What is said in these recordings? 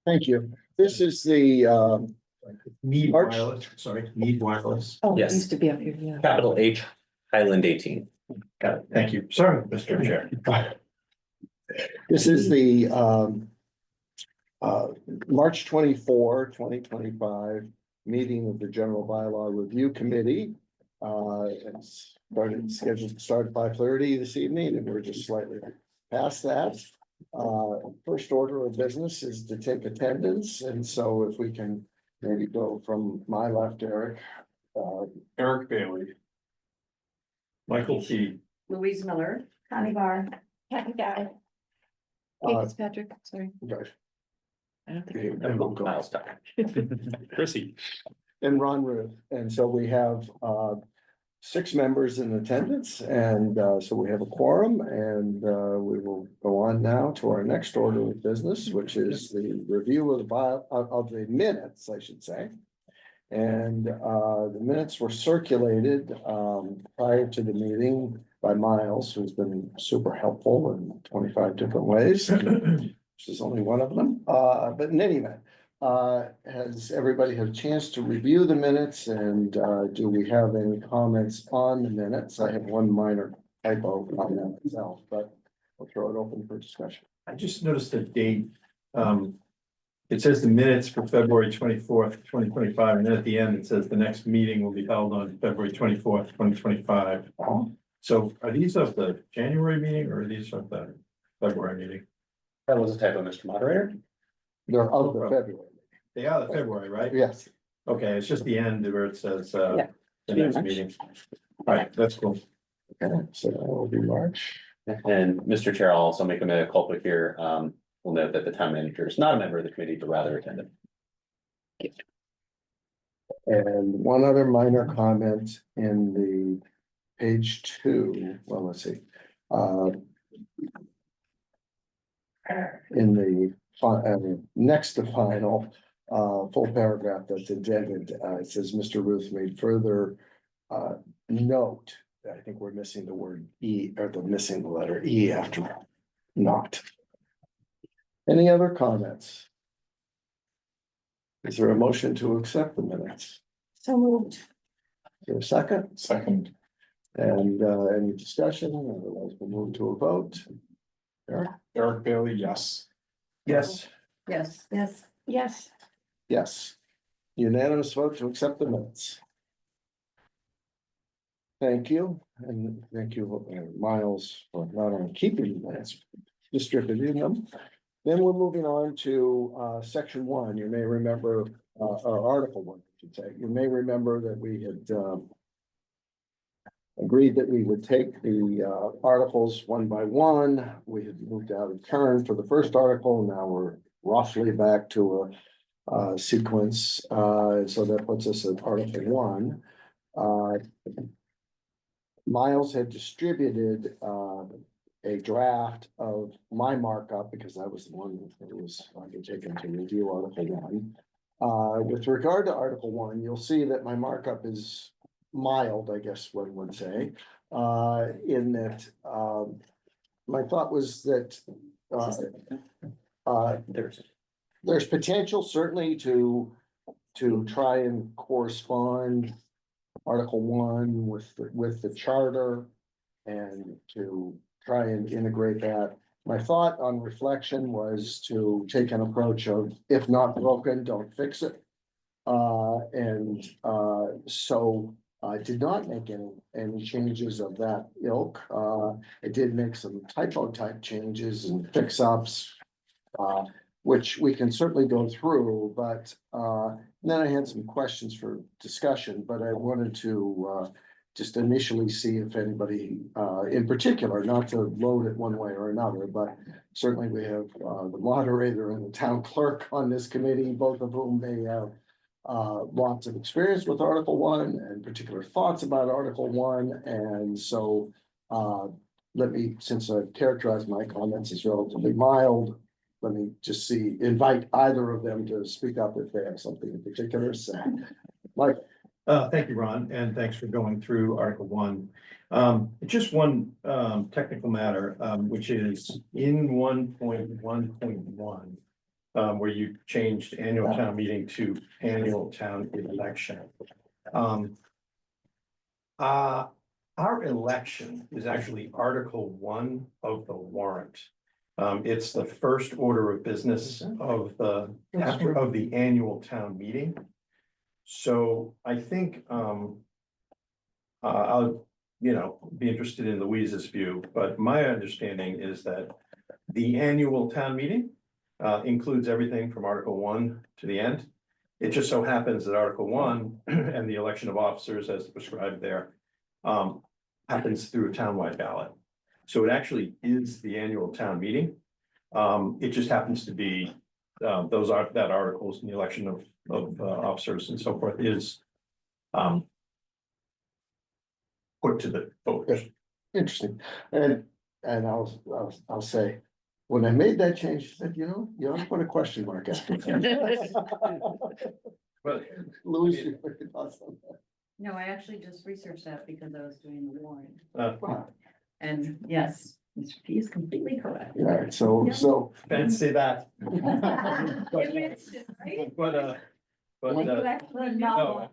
Thank you. This is the, Need Arch- wireless, sorry, need wireless. Oh, it Yes. used to be up here, yeah. Capital H, Highland 18. Got it. Thank you. Sorry, Mr. Chair. this is the, March 24, 2025 meeting of the General Bylaw Review Committee. It's scheduled to start at 5:30 this evening, and we're just slightly past that. First order of business is to take attendance, and so if we can maybe go from my left, Eric. Eric Bailey. Michael Key. Louise Miller. Connie Barr. Kathy Guy. Kate Uh, Fitzpatrick, sorry. Right, I don't think. and we'll go. Miles Tucker. Chrissy. And Ron Ruth, and so we have 6 members in attendance, and so we have a quorum, and we will go on now to our next order of business, which is the review of of the minutes, I should say. And the minutes were circulated prior to the meeting by Miles, who's been super helpful in 25 different ways, which is only one of them. But in any event, has everybody had a chance to review the minutes, and do we have any comments on the minutes? I have one minor typo comment myself, but I'll throw it open for discussion. I just noticed the date. It says the minutes for February 24th, 2025, and then at the end, it says the next meeting will be held on February 24th, 2025. So are these of the January meeting or are these of the February meeting? That was a typo, Mr. Moderator. They're of the February, They are the February, right? yes. Okay, it's just the end where it says Yeah, the pretty next much. meeting. All right, that's cool. Okay, so that will be March. And Mr. Chair, I'll also make a mea culpa here. We'll note that the town manager is not a member of the committee, but rather attended. And one other minor comment in the page 2, well, let's see. In the next to final, full paragraph that's indented, it says Mr. Ruth made further note. I think we're missing the word E, or missing the letter E after not. Any other comments? Is there a motion to accept the minutes? So moved. Is there a second? Second. And any discussion? Otherwise, we'll move to a vote. Eric? Eric Bailey, yes. Yes. Yes. Yes. Yes. Yes. Unanimous vote to accept the minutes. Thank you, and thank you, Miles, for not only keeping the minutes, distributing them. Then we're moving on to section 1. You may remember, or article 1, I should say. You may remember that we had agreed that we would take the articles one by one. We had moved out of turn for the first article. Now we're roughly back to a sequence. So that puts us at article 1. Miles had distributed a draft of my markup because I was the one that was undertaken to review article 1. With regard to article 1, you'll see that my markup is mild, I guess one would say, in that my thought was that there's potential certainly to try and correspond article 1 with the charter and to try and integrate that. My thought on reflection was to take an approach of if not broken, don't fix it. So I did not make any changes of that ilk. I did make some typo type changes and fix ups, which we can certainly go through, but then I had some questions for discussion, but I wanted to just initially see if anybody in particular, not to load it one way or another, but certainly we have the moderator and the town clerk on this committee, both of whom may have lots of experience with Article 1 and particular thoughts about Article 1. And so let me, since I've characterized my comments as relatively mild, let me just invite either of them to speak up if they have something in particular to say. Mike. Thank you, Ron, and thanks for going through Article 1. Just one technical matter, which is in 1.1.1. where you changed annual town meeting to annual town election. Our election is actually Article 1 of the warrant. It's the first order of business of the annual town meeting. So I think, I'll, be interested in Louise's view, but my understanding is that the annual town meeting includes everything from Article 1 to the end. It just so happens that Article 1 and the election of officers as prescribed there happens through a townwide ballot. So it actually is the annual town meeting. It just happens to be that articles in the election of officers and so forth is put to the voters. Interesting. And I'll say, when I made that change, I said, you ought to put a question mark after that. But Louis, your thoughts on that? No, I actually just researched that because I was doing the warrant. Wow. And yes, Mr. P is completely correct. All right, so. fancy that. But Novel.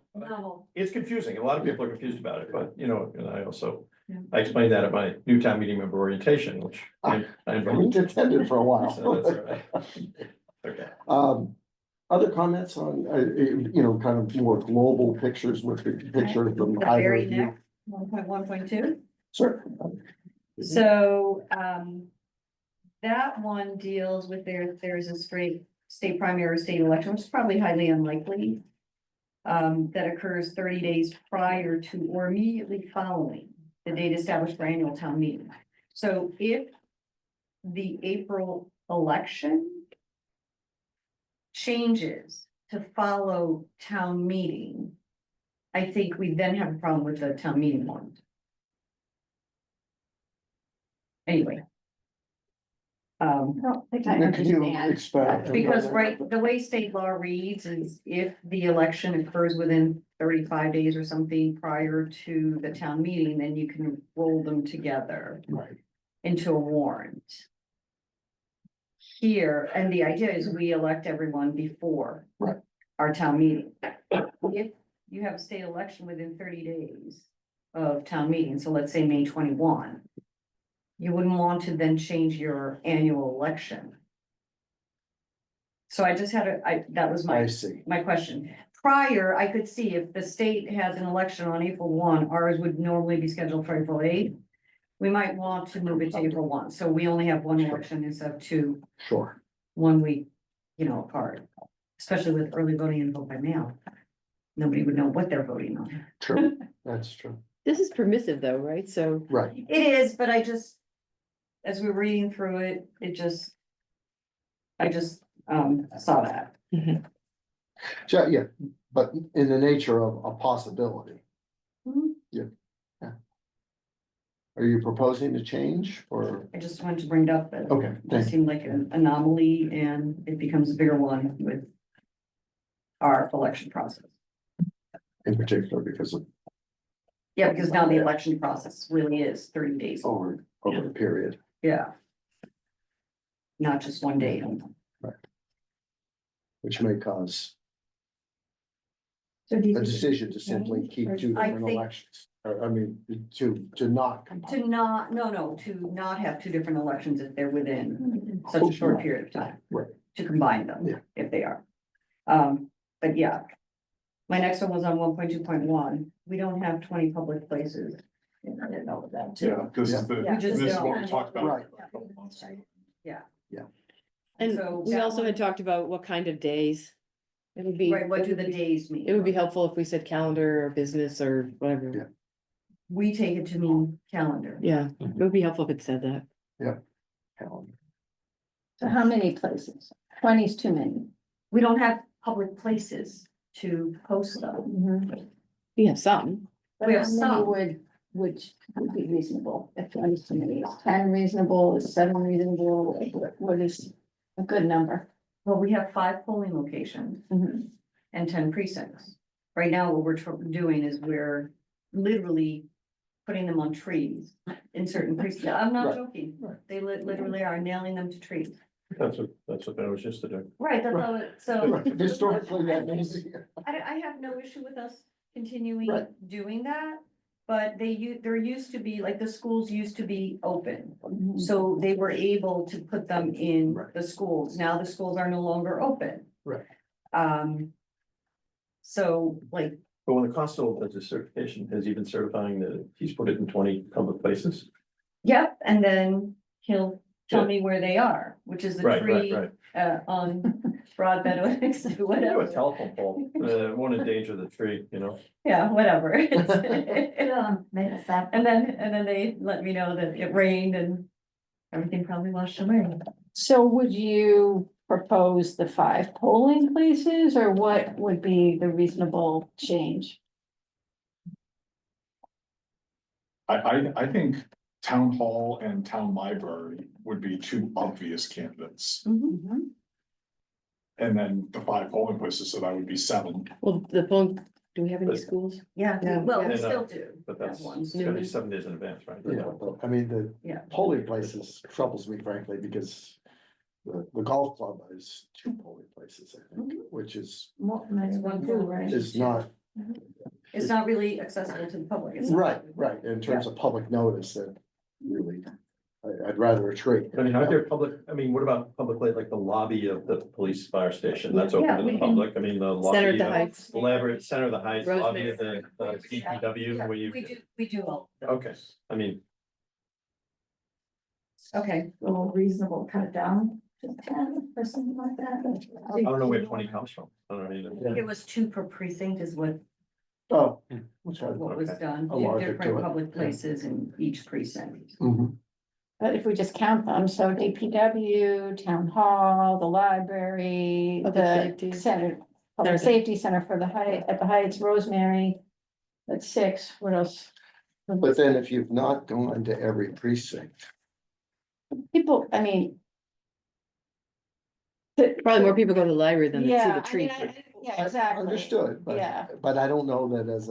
it's confusing. A lot of people are confused about it, but and I also, Yeah. I explained that at my new town meeting member orientation, which I We invited. attended for a while. So that's all right. Okay. Other comments on, kind of more global pictures with the picture from The either very of you? next, 1.1.2. Sure. So, that one deals with there's a state primary or state election, which is probably highly unlikely. That occurs 30 days prior to or immediately following the date established for annual town meeting. So if the April election changes to follow town meeting, I think we then have a problem with the town meeting warrant. Anyway. I don't think I Can you understand. expand? Because the way state law reads is if the election occurs within 35 days or something prior to the town meeting, then you can roll them together Right, into a warrant. Here, and the idea is we elect everyone before Right. our town meeting. If you have a state election within 30 days of town meeting, so let's say May 21. You wouldn't want to then change your annual election. So I just had that was I my see. question. Prior, I could see if the state has an election on April 1, ours would normally be scheduled for April 8. We might want to move it to April 1, so we only have one election instead of two, Sure. 1 week, apart. Especially with early voting and vote by mail. Nobody would know what they're voting on. True, that's true. This is permissive though, right? So, Right, It is, but as we were reading through it, I just saw that. so, yeah, but in the nature of a possibility. Mhm. Yeah. Are you proposing to change or? I just wanted to bring it up, that Okay, it thank just you. seemed like an anomaly and it becomes a bigger one with our election process. In particular, because of Yeah, because now the election process really is 30 days. over the period. Yeah. Not just one day. Which may cause So do you a think- decision to simply keep two I different think- elections. To not combine. To not have two different elections if they're within such a short period of time. Right. To combine them, Yeah. if they are. But yeah. My next one was on 1.2.1. We don't have 20 public places. I didn't know that too. Yeah, this is the, We just this is what don't. we talked about. Right. and So we that also had one- talked about what kind of days. It would be. Right, what it do would the be- days mean? It would be helpful if we said calendar or business or whatever. Yeah. We take it to mean calendar. Yeah, it would be helpful if it said that. Calendar. So how many places? 20 is too many. We don't have public places to post them. We have some. But We have how many some. would be reasonable? If 20 is too many, is 10 reasonable, is 7 reasonable? What is a good number? Well, we have 5 polling locations Mhm. and 10 precincts. Right now, what we're doing is we're literally putting them on trees in certain precincts. I'm not Right, joking. right. They literally are nailing them to trees. That's what that was just to do. Right, that's all, so. Historically, that means. I have no issue with us continuing Right. doing that, but there used to be, like, the schools used to be open. Mhm. So they were able to put them in Right. the schools. Now the schools are no longer open. Right. So like, But when the constable does his certification, has he been certifying that he's put it in 20 public places? yep, and then he'll tell Yeah. me where they are, which is the Right, tree, right. on Broad Meadow next to You know, a whatever. telephone pole, won't endanger the tree, you know? Yeah, whatever. Yeah, And then they let me know that it rained and everything probably washed away. So would you propose the 5 polling places, or what would be the reasonable change? I think town hall and town library would be two obvious candidates. Mhm. And then the 5 polling places, so that would be 7. Well, the phone, do we have any But- schools? Yeah, Yeah. well, we And, still do. But have that's, ones. it's gonna be 7 days in advance, right? Yeah, but I mean, the Yeah. polling places troubles me frankly, because the golf club is 2 polling places, I think, which is It's one too, right? is not, It's not really accessible to the public. It's not- right, in terms of public notice, that really, I'd rather a tree. I mean, aren't there public, I mean, what about public, like the lobby of the police fire station? That's open Yeah, to we the can- public. I mean, the Center lobby, at the the Heights. library, center of the heights, lobby of Rosemary. the DPW, where you. We do all. of Okay, those. I mean, Okay, A little reasonable, cut it down to 10 or something like that. I don't know where 20 comes from. I don't I know. think it was 2 per precinct is what Oh. which I- what was Okay. done, A 2 logic to different it. public places in each precinct. Mhm. But if we just count them, so DPW, town hall, the library, Public the safety. center, public Center. safety center for the height, at the Heights, Rosemary. That's 6, what else? But then if you've not gone to every precinct, People, I mean. Probably more people go to the library than they see Yeah, the tree. yeah, exactly. understood, Yeah. but I don't know that as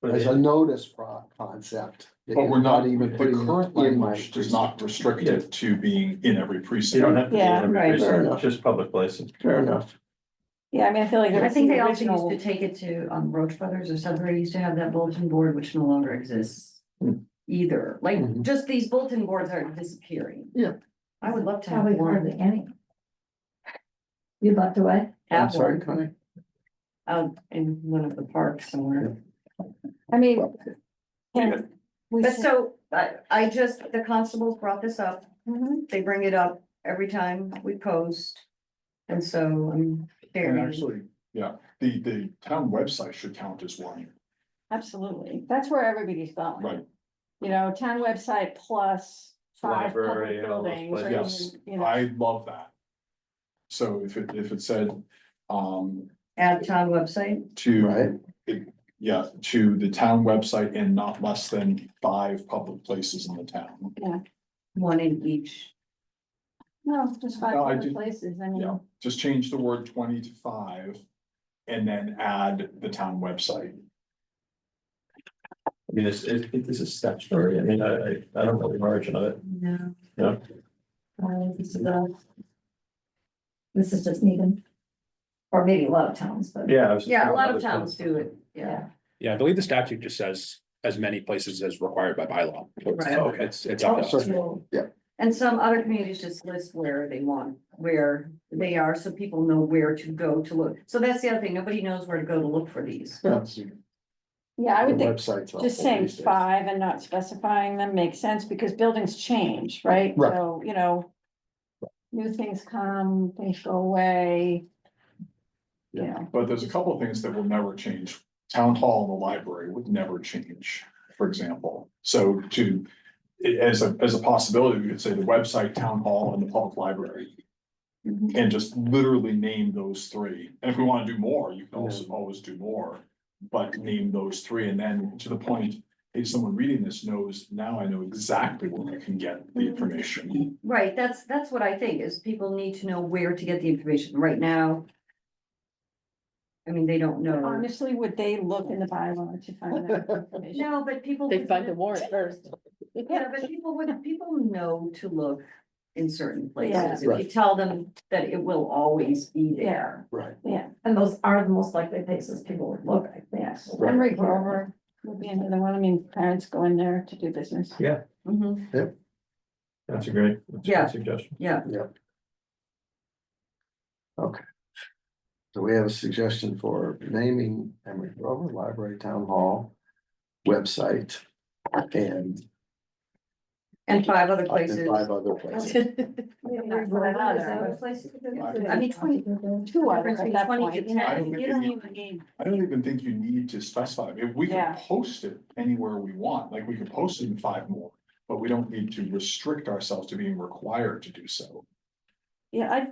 But a notice concept. that But you're we're not, even the putting current it in my language does not precinct. restrict it to being in every You don't precinct. have to be in Yeah, every right. Fair precinct, enough. just public places. Fair enough. Yeah, I mean, I feel like. I that's think the they also original- used to take it to, Roach Brothers or Sudbury used to have that bulletin board, which no longer exists. Hmm. Either, like, Mhm. just these bulletin boards are disappearing. Yeah. I would love to have Probably one. hardly any. You'd love to what? I'm Have sorry, one Connie. out in one of the parks somewhere. I mean. can we But s- so, I just, the constables brought this up, Mhm. they bring it up every time we post. And so I'm And sharing. actually, yeah, the town website should count as one, Absolutely, that's where everybody's going. right? You know, town website plus 5 Library public and all those buildings, or Yes, even, you know. I love that. So if it said, Add town website, Right. yeah, to the town website and not less than 5 public places in the town. one in each. No, just 5 No, I public do- places, I mean. Yeah, just change the word 20 to 5. And then add the town website. I mean, this is statutory. I mean, I don't know the origin of it. No. Yeah. This is just Needham. Or maybe a lot of towns, but. Yeah. I was- Yeah, a lot of towns do it, yeah. Yeah, I believe the statute just says as many places as required by bylaw. So Right. it's up to us. So, yeah, And some other communities just list where they want, where they are, so people know where to go to look. So that's the other thing, nobody knows where to go to look for these. that's- Yeah, I the would think website's just helpful saying these days. 5 and not specifying them makes sense, because buildings change, right? Right. So, you know. New things come, things go away. You know, But there's a couple of things that will never change. Town hall and the library would never change, for example. So as a possibility, we could say the website, town hall, and the public library. Mhm. And just literally name those 3. And if we want to do more, you can also always do more. But name those 3, and then to the point, hey, someone reading this knows, now I know exactly where I can get the information. Right, that's what I think, is people need to know where to get the information right now. I mean, they don't know. honestly, would they look in the bylaw to find that information? No, but people. They find the warrant first. Yeah, but people know to look in certain places. Yeah. If you Right. tell them that it will always be there. Right. Yeah, And those are the most likely places people would look, I think. yes, Emery Grover would be another one, I mean, parents go in there to do business. Yeah, Mhm. that's a great Yeah. suggestion. Yeah, Okay. So we have a suggestion for naming Emery Grover Library Town Hall website and 5 other and places. 5 other places. I mean, 20, Two others difference at between that 20 point. to 10. I don't You think don't we- even need. I don't even think you need to specify, if we Yeah. can post it anywhere we want, like we can post it in 5 more. But we don't need to restrict ourselves to being required to do so. Yeah,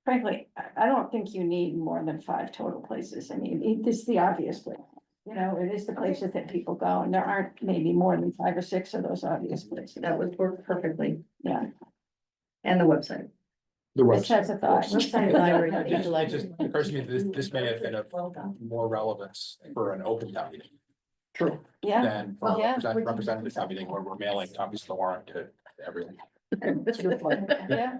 frankly, I don't think you need more than 5 total places. I mean, this is the obvious place. You know, it is the places that people go, and there aren't maybe more than 5 or 6 of those obvious places. That would work perfectly. Yeah. And the website. The It has a website. thought. Library, It just like- just occurs to me that this may have been of Well done. more relevance for an open town meeting True. Yeah, than for a Yeah. representative town meeting where we're mailing copies of the warrant to everyone. yeah,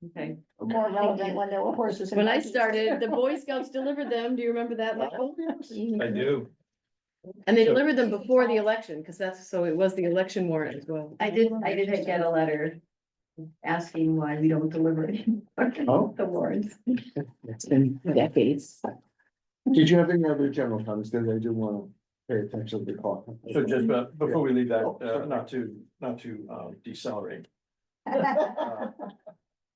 Okay. more relevant when there were horses. and When I buggies. started, the Boy Scouts delivered them. Do you remember that, Michael? I do. And they So- delivered them before the election, because so it was the election warrant as well. I did get a letter asking why we don't deliver Oh. the warrants. It's been decades. Did you have any other general comments? Because I do want to pay attention to the call. So just, before we leave that, Oh, sorry. not to decelerate.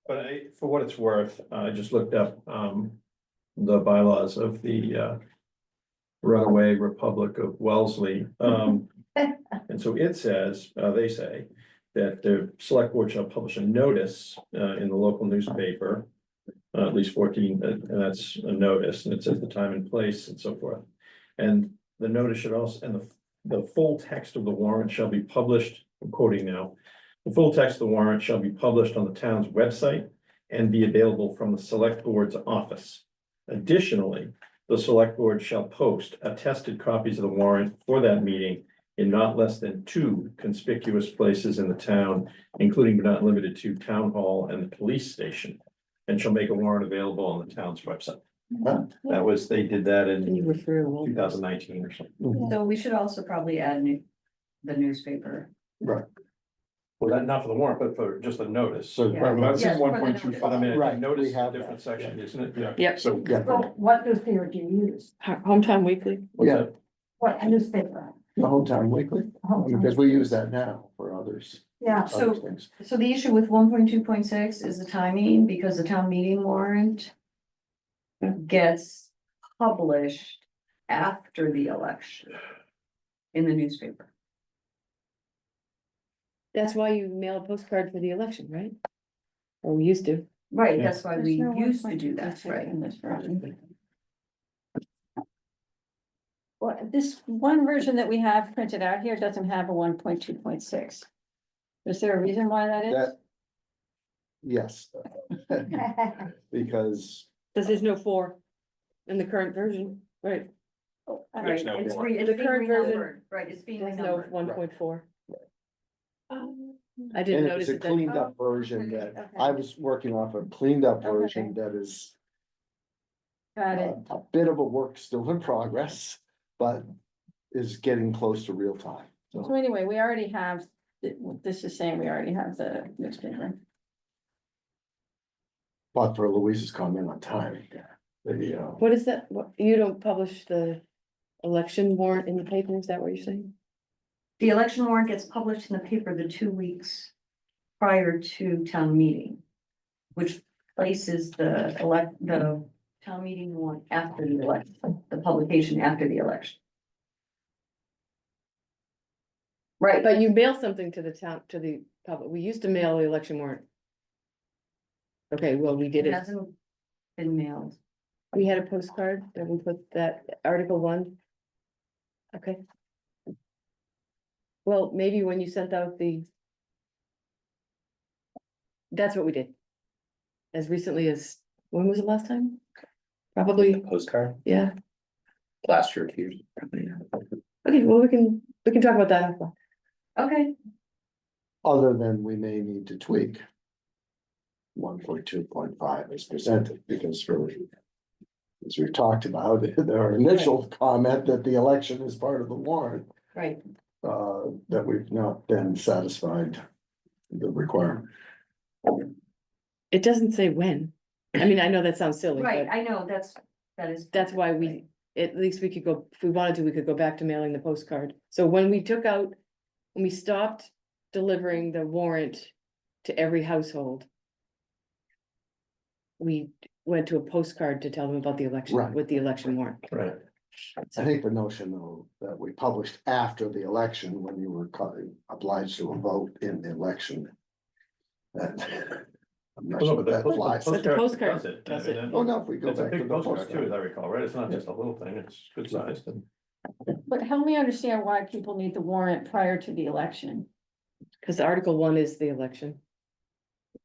But for what it's worth, I just looked up, the bylaws of the, runaway Republic of Wellesley. And so it says, they say that the select board shall publish a notice, in the local newspaper. At least 14, and that's a notice, and it says the time and place and so forth. And the notice should also, and the full text of the warrant shall be published, I'm quoting now. The full text of the warrant shall be published on the town's website and be available from the select board's office. Additionally, the select board shall post attested copies of the warrant for that meeting in not less than 2 conspicuous places in the town, including but not limited to town hall and the police station, and shall make a warrant available on the town's website. That was, they did that Can you in refer to all? 2019 or something. So we should also probably add the newspaper. Right. Well, that, not for the warrant, but for just a notice. So, Yeah. Right, well, that's Yes, in for the 1.25. But I mean, Right, notice we is a have different that, section, isn't it? Yeah. Yep. So, yeah, So what newspaper do you use? Hometown Weekly. What's yeah, that? What newspaper? the hometown weekly, because we use that now for others. Yeah, So- other things. So the issue with 1.2.6 is the timing, because the town meeting warrant gets published after the election in the newspaper. That's why you mail a postcard for the election, right? Or we used to. Right, Yeah. that's why we There's no used to do 1.2 that, right? in this version. Well, this one version that we have printed out here doesn't have a 1.2.6. Is there a reason why that is? That. Yes. Because, Because there's no 4 in the current version, right? Oh, I Right, don't know. it's The being current version- renumbered, right, it's being There's no renumbered. 1.4. I and didn't it notice was a it then. cleaned up version that, Okay. I was working off a cleaned up Okay. version that is. Got it. A bit of a work still in progress, but is getting close to real time. So So, anyway, we already have, this is saying we already have the newspaper. but for Louise's comment on timing, What is that? What, you don't publish the election warrant in the paper? Is that what you're saying? The election warrant gets published in the paper the 2 weeks prior to town meeting, which places the town meeting warrant after the election, the publication after the election. Right, But you mail something to the town, to the public. We used to mail the election warrant. Okay, well, we did it it. hasn't been mailed. We had a postcard that we put that Article 1. Okay. Well, maybe when you sent out that's what we did. As recently as, when was the last time? Probably, Postcard yeah. last year, 2 years. Okay, well, we can talk about that. Okay, other than we may need to tweak 1.2.5 is presented, because for. As we talked about, our initial comment that the election is part of the warrant, Right, that we've not been satisfied the requirement. It doesn't say when. I mean, I know that sounds silly, right, but I know, that is. that's why we, at least we could go, if we wanted to, we could go back to mailing the postcard. So when we took out, when we stopped delivering the warrant to every household, we went to a postcard to tell them about the election, Right. with the election warrant. Right. I think the notion though, that we published after the election, when you were obliged to vote in the election. That, I'm not sure that flies. But the postcard does it. does it. Well, no, if we go It's a back to big the postcard too, as postcard. I recall, right? It's not just a little thing, it's good sized and. But help me understand why people need the warrant prior to the election. Cause Article 1 is the election.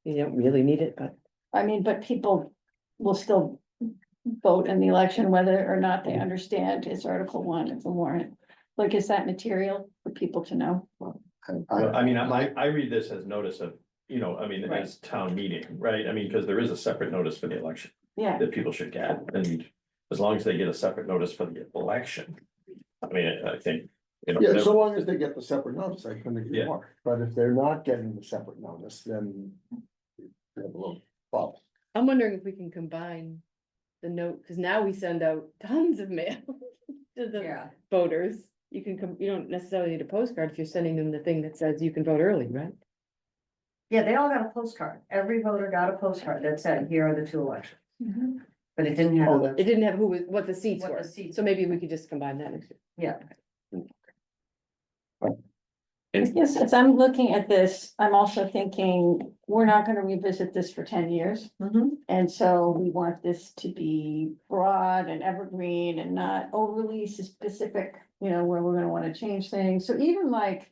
You don't really need it, but I mean, but people will still vote in the election whether or not they understand it's Article 1 of the warrant. Like, is that material for people to know? And Well, I mean, I read this as notice of, you know, I mean, Right. as town meeting, right? I mean, because there is a separate notice for the election Yeah, that people should get, and as long as they get a separate notice for the election. I mean, I think, you know. Yeah, there- so long as they get the separate notice, I couldn't agree Yeah. more, but if they're not getting the separate notice, then. We have a little problem. I'm wondering if we can combine the note, cause now we send out tons of mail to the Yeah, voters. You can come, you don't necessarily need a postcard if you're sending them the thing that says you can vote early, right? yeah, they all got a postcard, every voter got a postcard that said, here are the two elections, but it didn't Oh, have, It didn't have who was, what the seats What were, the seats so maybe we could just combine that next year. yeah. yes, as I'm looking at this, I'm also thinking, we're not gonna revisit this for 10 years. Mhm. And so we want this to be broad and evergreen and not overly specific, you know, where we're gonna wanna change things. So even like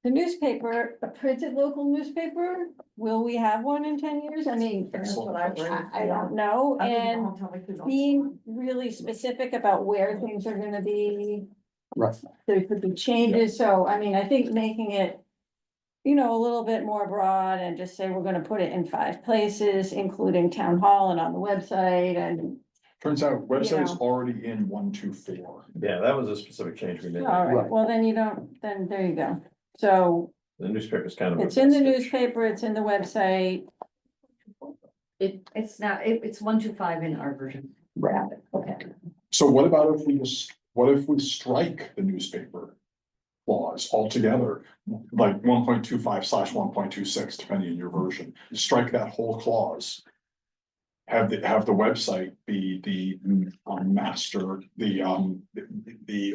the newspaper, a printed local newspaper, will we have one in 10 years? I mean, That's what I read. I don't know. I think And the hometown weekly is being really specific about where things are gonna be. Right. There could be changes, so I mean, I think making it. You know, a little bit more broad and just say we're gonna put it in 5 places, including town hall and on the website and. Turns out website's know. already in 124. Yeah, that was a specific change we made. All right, Right. well, then you don't, then there you go. So The newspaper's kind of. a it's in the message. newspaper, it's in the website. It's not, it's 125 in our version. Right. Okay. So what about if what if we strike the newspaper clause altogether? Like 1.25/1.26, depending on your version, strike that whole clause. Have the website be the master, the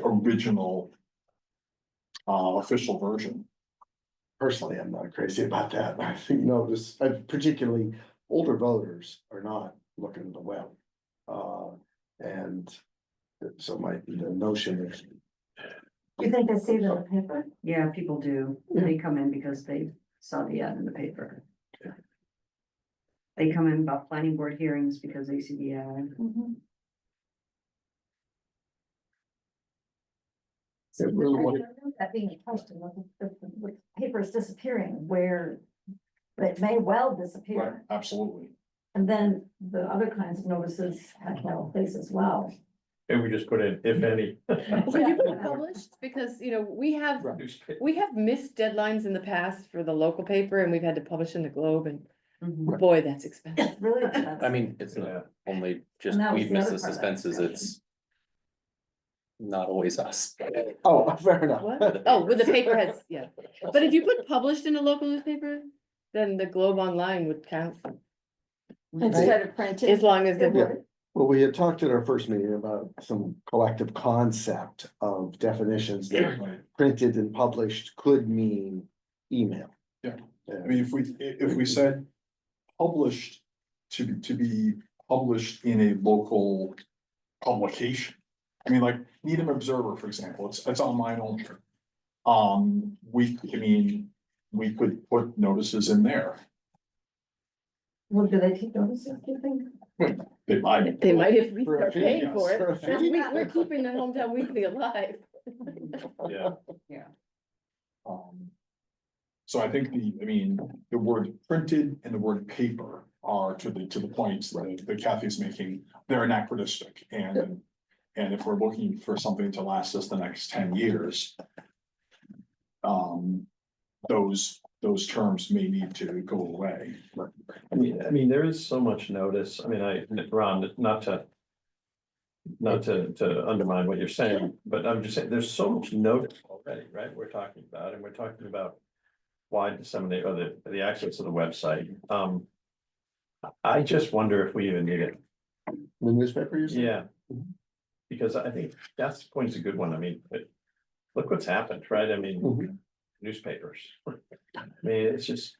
original. Official version. Personally, I'm not crazy about that. I think notice, particularly older voters are not looking at the web. And so the notion is, You think they see it in the paper? Yeah, people do, they come in because they saw the ad in the paper. They come in about planning board hearings because they see the ad. it really was- That being a question, the paper is disappearing where it may well disappear. Absolutely. And then the other kinds of notices have no place as well. And we just put in, if any. Can you put published? Because, you know, we have Newspaper. missed deadlines in the past for the local paper and we've had to publish in the Globe and Mhm. boy, that's expensive. It's really expensive. I mean, it's Yeah. not only just, And that was we've the missed other the part of that suspenses, discussion. it's. Not always us. oh, fair enough. What? Oh, with the paper heads, yeah. But if you put published in a local newspaper, then the Globe Online would count, Instead of printed. as long as it Yeah. were. Well, we had talked at our first meeting about some collective concept of definitions that printed and published could mean email. Yeah. I mean, if we said published to be published in a local publication. I mean, like Needham Observer, for example, it's online only. We could put notices in there. Well, do they take notices, do you think? They might. They might if we For a start fee, paying yes. for it. For a fee. We're keeping the hometown weekly alive. Yeah. Yeah. Um, So I think the word printed and the word paper are to the points that Kathy's making, they're anachronistic and. And if we're looking for something to last us the next 10 years. Those terms may need to go away. I mean, there is so much notice. I mean, Ron, not to undermine what you're saying, but I'm just saying, there's so much notice already, right? We're talking about wide disseminate or the access to the website. I just wonder if we even need it. The newspaper, you said? Yeah. Because I think that's point's a good one. I mean, look what's happened, right? I mean, Mhm. newspapers. I mean, it's just.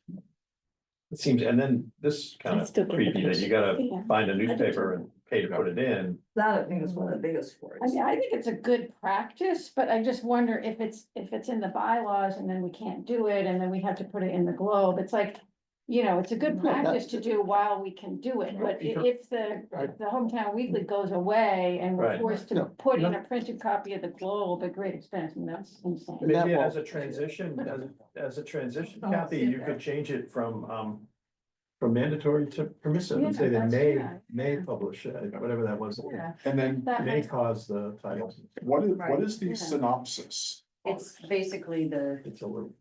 It seems, and then this kind I of still get the creepy that picture. you gotta Yeah. find a newspaper and pay to put it in. That I think is one of the biggest I worries. mean, I think it's a good practice, but I just wonder if it's in the bylaws and then we can't do it and then we have to put it in the Globe. It's like, it's a good Well, practice to do while we can do it, but if the Hometown Weekly goes away and we're Right. forced to No, put in no. a printed copy of the Globe at great expense, and that's insane. Maybe as a transition, Kathy, you could change it from mandatory to permissive and say Yeah, they that's- may publish, whatever that was. Yeah, And then that May makes- cause the titles. what Right. is the Yeah. synopsis? It's basically It's a little,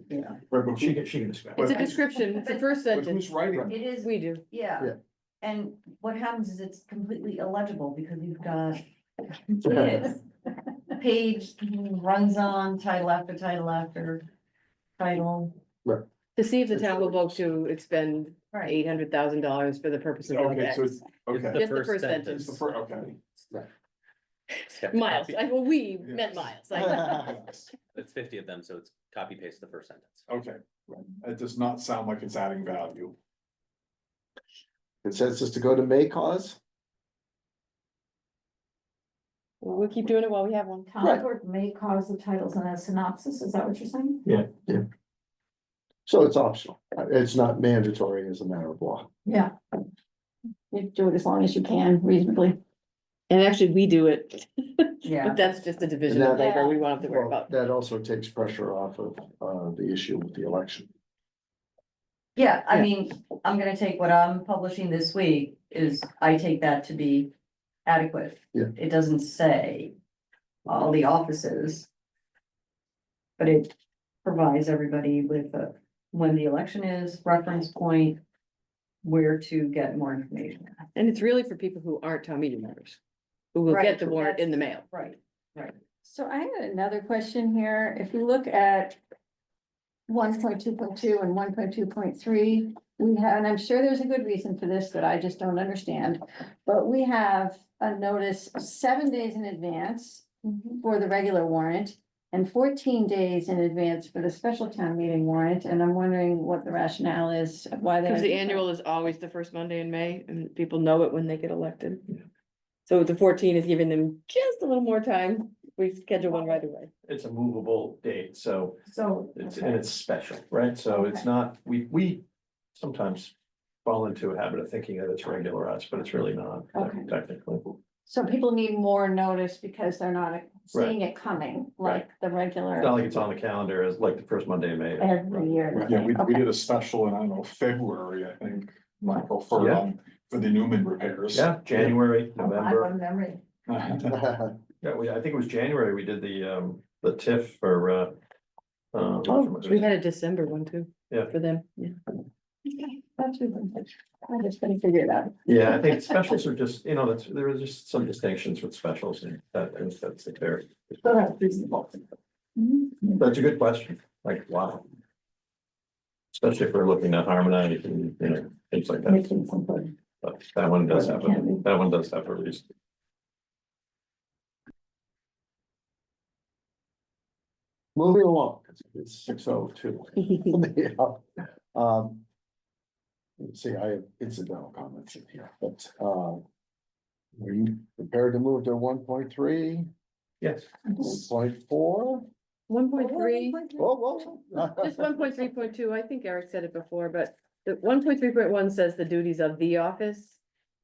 yeah, Right, but she who- can describe. It's a But- description, it's the first but sentence. who's writing? it is, We do. yeah. Yeah. And what happens is it's completely illegible because you've got kids. Page runs on title after title after title, To see if the town will vote to expend right? $800,000 for the purposes of Okay, so X. it's, okay. Just the first It's the sentence. first, okay. Miles, we Yeah. meant miles, Yes. It's 50 of them, so it's copy paste the first sentence. Okay, it does not sound like it's adding value. It says just to go to May cause. we'll keep doing it while we have one. Right. Town clerk may cause the titles in a synopsis, is that what you're saying? So it's optional. It's not mandatory as a matter of law. Yeah. You do it as long as you can reasonably. And actually, we do it. Yeah. But that's just a division And of that- labor we won't have to worry Well, about. that also takes pressure off of the issue with the election. Yeah, I Yeah. mean, I'm gonna take what I'm publishing this week is, I take that to be adequate. Yeah. It doesn't say all the offices. But it provides everybody with when the election is, reference point, where to get more information. And it's really for people who aren't town meeting members, who will Right, get the warrant in the mail. Right, right. So I had another question here. If you look at 1.2.2 and 1.2.3, we have, and I'm sure there's a good reason for this that I just don't understand. But we have a notice 7 days in advance for the regular warrant and 14 days in advance for the special town meeting warrant. And I'm wondering what the rationale is, why that. Because the annual is always the first Monday in May and people know it when they get elected. So the 14 is giving them just a little more time. We schedule one right away. It's a movable date, so So, and it's special, right? So it's Okay. not, we sometimes fall into a habit of thinking that it's regularized, but it's really not Okay. technically. So people need more notice because they're not seeing it coming like the It's not regular like it's on the calendar as like the first Monday in May. every year. Yeah, we Okay. did a special in, I don't know, February, I think, Michael, for, Yeah. For the Newman repairs. Yeah, January, oh, I November. have memory. Yeah, I think it was January, we did the TIF for, Oh, we had a December one too. Yeah. For them, yeah. Okay, that's really good. I just couldn't figure it out. yeah, I think specials are just, there are just some distinctions with specials and that's the fair. So that's reasonable. That's a good question, like, wow. Especially if we're looking at harmonize and, things like that, Making something. but that one does have a reason. Moving along, it's 6:02. Um. Let's see, I have incidental comments in here, but are you prepared to move to 1.3, Yes. 1.4? 1.3, Whoa. just 1.3.2, I think Eric said it before, but the 1.3.1 says the duties of the office.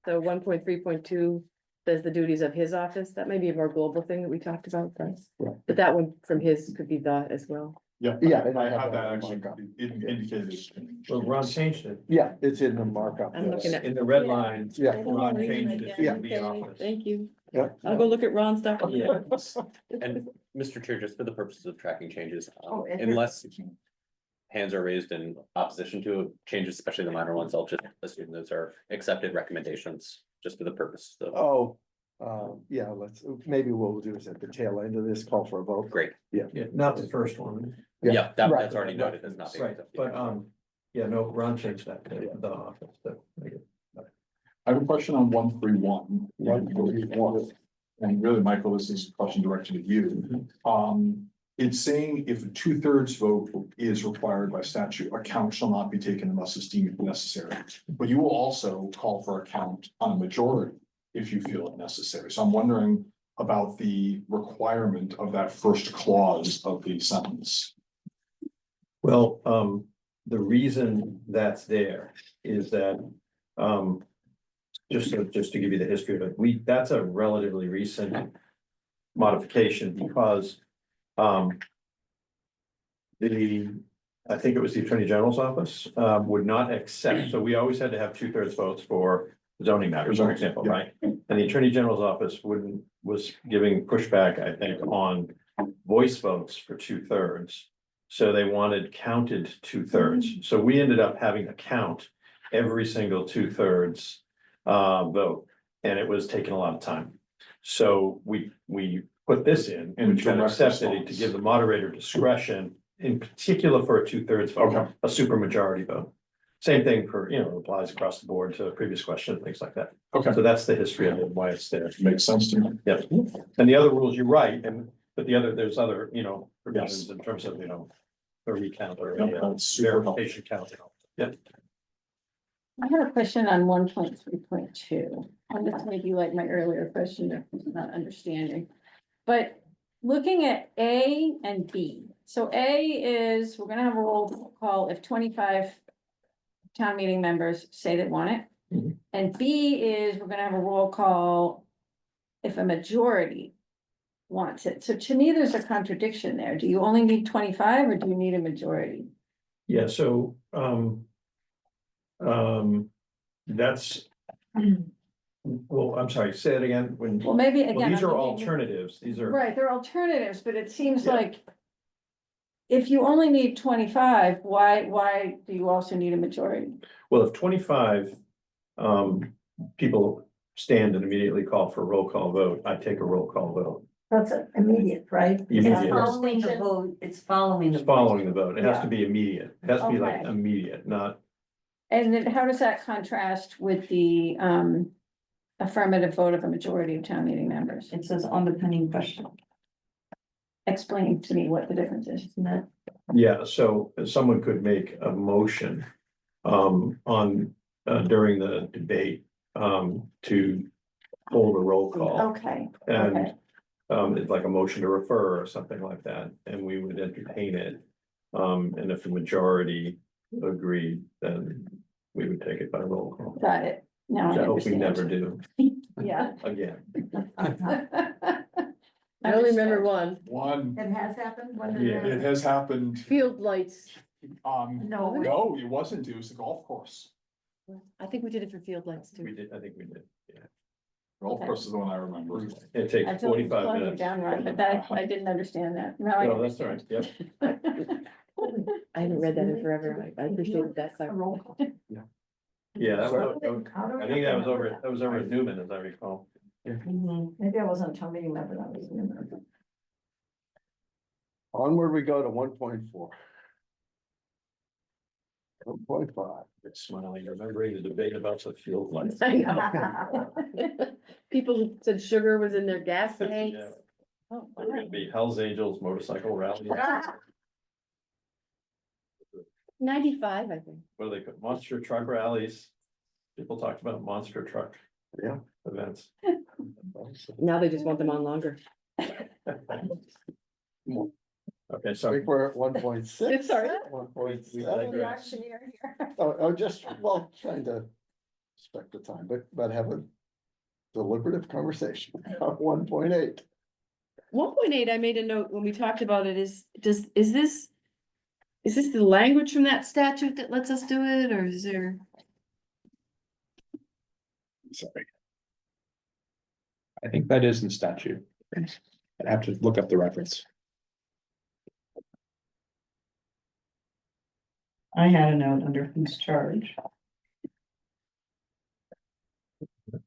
So 1.3.2 says the duties of his office. That may be a more global thing that we talked about, Right. but that one from his could be the as well. Yeah. Yeah, and I have have that that in actually markup. indicated. Well, Ron changed it. Yeah, it's in the markup. I'm looking at- In the red line, Yeah. Ron changed it to Yeah. the office. Thank you. Yeah. I'll go look at Ron's stuff. Yeah. And Mr. Chair, just for the purposes of tracking changes, Oh, it is. unless hands are raised in opposition to changes, especially the minor ones, I'll just assume those are accepted recommendations, just for the purpose of. Oh, yeah, maybe what we'll do is at the tail end of this, call for a vote. Great, Yeah, not the first one. yeah, right, that's already right, noted as not being. Right, but, yeah, no, Ron changed that to the office, so. I have a question on 131. And really, Michael, this is a question directed at you. It's saying if a 2/3 vote is required by statute, account shall not be taken unless it's deemed necessary. But you will also call for account on a majority if you feel it necessary. So I'm wondering about the requirement of that first clause of the sentence. Well, the reason that's there is that, just to give you the history of it, that's a relatively recent modification because, I think it was the Attorney General's office, would not accept, so we always had to have 2/3 votes for zoning matters, for example, right? And the Attorney General's office was giving pushback, I think, on voice votes for 2/3. So they wanted counted 2/3. So we ended up having to count every single 2/3 vote, and it was taking a lot of time. So we put this in, And which got direct accepted to response. give the moderator discretion, in particular for a 2/3 vote, Okay. a supermajority vote. Same thing for, applies across the board to a previous question, things like that. Okay, So that's the history of it, why it's there. makes sense to me. Yep. And the other rules, you're right, but there's other, provisions in terms of, a recount or Yep, a that's super helpful. verification count. Yep. I have a question on 1.3.2. And this may be like my earlier question of not understanding. But looking at A and B, so A is, we're gonna have a roll call if 25 town meeting members say they want it. Mhm. And B is, we're gonna have a roll call if a majority wants it. So to me, there's a contradiction there. Do you only need 25 or do you need a majority? Yeah, so, that's. Well, I'm sorry, say it again, Well, maybe again. these I'm are thinking- alternatives, these are, Right, they're alternatives, but it seems Yeah. like. If you only need 25, why do you also need a majority? well, if 25. People stand and immediately call for a roll call vote, I take a roll call vote. That's immediate, right? Immediate. Following the vote, it's following It's following the vote, it has to be immediate, it has to be like Okay. immediate, not, And then how does that contrast with the affirmative vote of a majority of town meeting members? It says on the pending question, Explain to me what the difference is. isn't that? yeah, so someone could make a motion. On, during the debate, to hold a roll call. Okay, And okay, it's like a motion to refer or something like that, and we would entertain it. And if the majority agreed, then we would take it by roll call. got it. Now I Which I hope we never understand. do Yeah. again. I only remember one, One, It has happened when Yeah. it has happened, field lights. No. no, it wasn't, it was the golf course. I think we did it for field lights We too. did, I think we did, yeah. Golf Okay. course is the one I remember. It I takes feel like 45 slowing it minutes. down, Ron, but that, I didn't understand that. Now I No, that's all right, yep. I haven't read that in forever. I appreciated that. A roll call. Yeah, that was, How do I think that was over at Newman, as I recall. Maybe I wasn't a town meeting member, that was. Onward we go to 1.4. 1.5. It's smiling, remembering the debate about the field lights. I know. People said sugar was in their gas tanks. Yeah. Oh, We're gonna be Hell's Angels motorcycle rally. What 95, I think. do they call monster truck rallies? People talked about monster truck. Yeah. Events. Now they just want them on longer. Okay, I so think we're at 1.6. Sorry. 1.7. digress. Just, well, trying to respect the time, but have a deliberative conversation. 1.8. 1.8, I made a note when we talked about it is this Is this the language from that statute that lets us do it, or is there? Sorry. I think that is in statute. I'd have to look up the reference. I had a note under whose charge.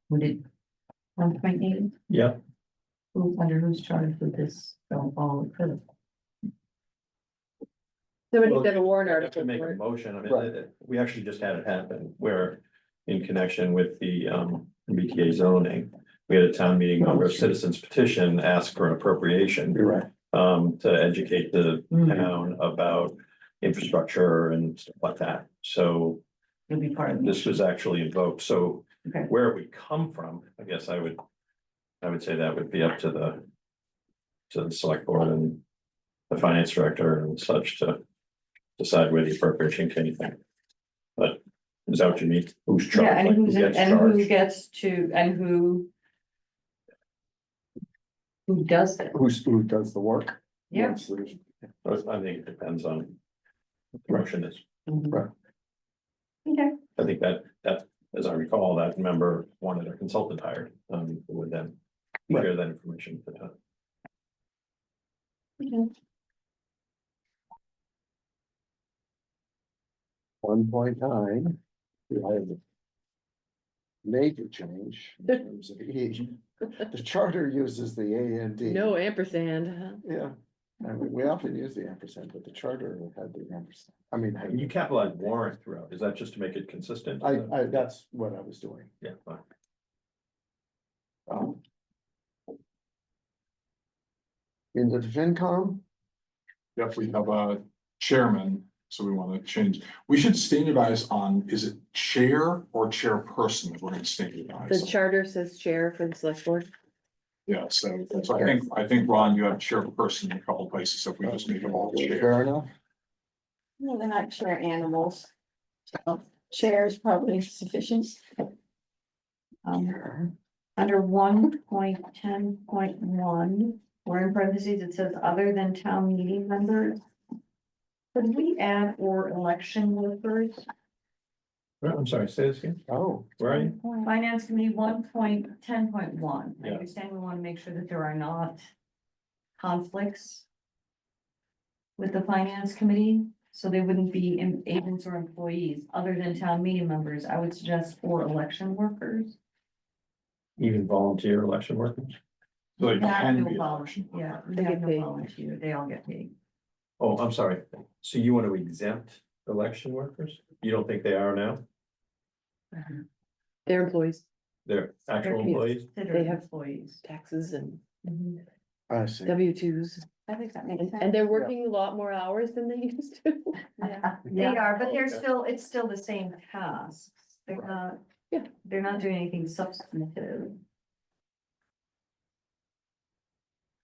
Would it? 1.8, Yeah, under whose charge would this go all occur? Somebody Well, did a warrant I have to article make for a it. motion, I mean, Right. we actually just had it happen, where in connection with the BTA zoning. We had a town meeting member citizens petition ask for an appropriation. You're right. To educate the town about infrastructure and stuff like that, so It'll be part of this was actually invoked, so. Okay. Where we come from, I guess I would say that would be up to the. To the select board and the finance director and such to decide where the appropriation came from. But is that what you mean? Who's charged? Yeah, and Like, who who's, gets and who charged? gets to, and who. Who does it? Who does the work? Yeah. Once there's- I think it depends on. What the motion is. Right. Okay. I think that, as I recall, that member wanted a consultant hired, who would then share that information with the town. Okay. 1.9. We have a major change in terms of E. The charter uses the A and D. No ampersand, huh? Yeah, I mean, we often use the ampersand, but the charter had the ampersand. I mean, You capitalize warrant throughout, is that just to make it consistent? that's what I was doing. Yeah, fine. Um, In the FinCom, If we have a chairman, so we want to change, we should standardize on, is it chair or chairperson that we're gonna The standardize? charter says chair for the select board. Yeah, so I think, Ron, you have chairperson in a couple places, if we just make them all chair. fair enough. No, they're not chair animals. So chair is probably sufficient. Under 1.10.1, or in parentheses, it says other than town meeting members. Could we add or election workers? I'm sorry, say this again, Oh, where are you? Finance committee 1.10.1. I Yeah. understand we want to make sure that there are not conflicts with the finance committee, so they wouldn't be agents or employees other than town meeting members. I would suggest or election workers. Even volunteer election workers? So they Not can no be volunteer, election. yeah, we They have get no paid. volunteer, they all get paid. Oh, I'm sorry, so you want to exempt election workers? You don't think they are now? They're employees, They're actual They're employees? considered They have- employees. taxes and I see. W-2s, I think that makes sense. and they're working a lot more hours than they used to. They are, but they're Okay. still, it's still the same tasks. They're not, Yeah. they're not doing anything substantive.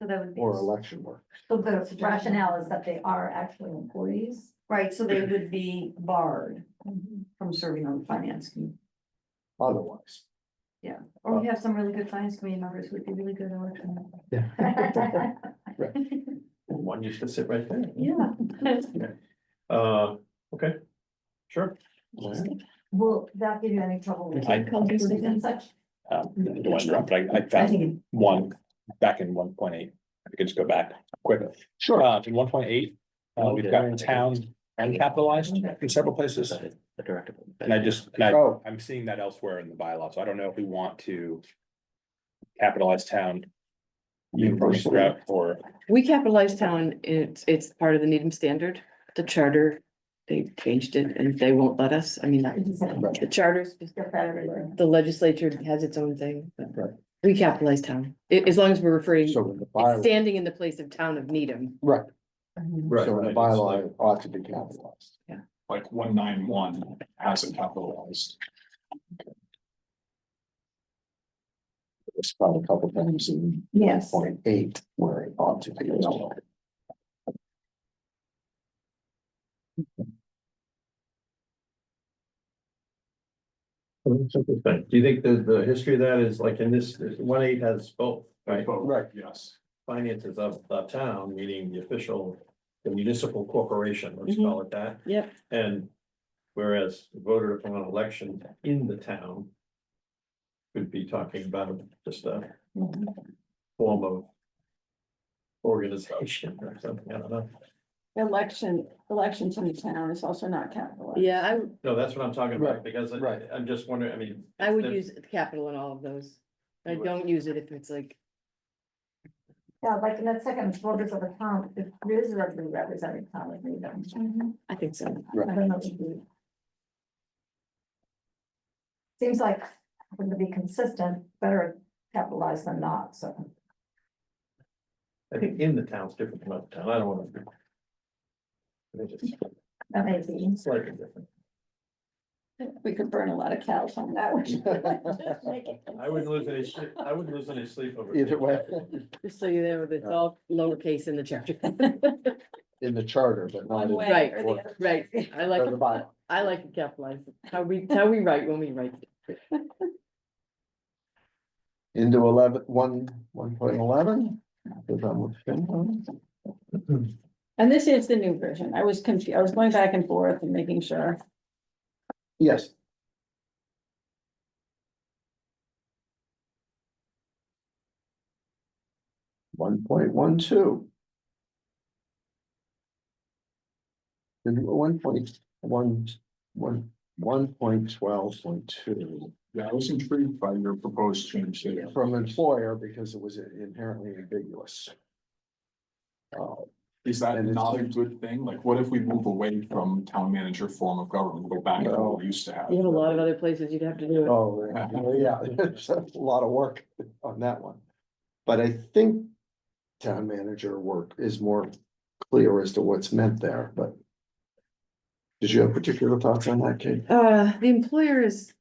So that would be. Or election work. So the rationale is that they are actually employees. Right, so they would be barred from serving on the finance committee. Otherwise. Or we have some really good finance committee members who would be really good election. One used to sit right there. Yeah. Okay, sure. Will that give you any trouble with I- including and such? Don't want to interrupt, but I I found think one back in 1.8. I could just go back quick. Sure. In 1.8, we've got town and capitalized in several places. The director. And Oh. I'm seeing that elsewhere in the bylaw, so I don't know if we want to capitalize town. Universally. Or, We capitalize town, it's part of the Needham standard, the charter, they changed it and they won't let us, I mean, the charters, get that everywhere. the legislature has its own thing. but Right. We capitalize town, as long as we're referring, So in the it's bylaw, standing in the place of town of Needham. right, Right, so in the right, it's bylaw, like- it ought to be capitalized. Like 191 has it capitalized. It's got a couple times in Yes. 1.8 where it ought to be as well. That's interesting. Do you think the history of that is like in this, 1.8 has both, right? Both, Right. yes. Finances of the town, meaning the official the municipal corporation, let's call it that. Yep. And whereas voted upon election in the town. Could be talking about just a form of organization or something, I don't know. Elections in the town is also not capitalized. Yeah, No, that's what I'm talking about, Right, because right. I'm just wondering, I mean. I would there's- use capital in all of those. I You would. don't use it if it's like, Yeah, like in that second voters of the town, if there is a representing town, like me, then. I think so. I don't know what to do. Seems like, for them to be consistent, better capitalized than not, so. I think in the town's different from out of town, I don't wanna. I think it's That may be. slightly different. We could burn a lot of cows on that one. I wouldn't lose any sleep, I wouldn't lose any sleep over. Either way, Just so you know, it's all lowercase in the chapter. in the charter, but not in. One way Right, or the other. Right, I like, Or the Bible. I like it capitalized. How we write when we write. Into 1.11. And this is the new version. I was confused. I was going back and forth and making sure. Yes. One point one two. And 1.12.2 Yeah, I was intrigued by your proposed change there. from employer because it was inherently ambiguous. Is that And it's- not a good thing? Like, what if we move away from town manager form of government, go back to what we used to have? You have a lot of other places you'd have to do it. Oh, yeah, it's a lot of work on that one. But I think town manager work is more clear as to what's meant there, but. Did you have particular thoughts on that, Kate? The employer is.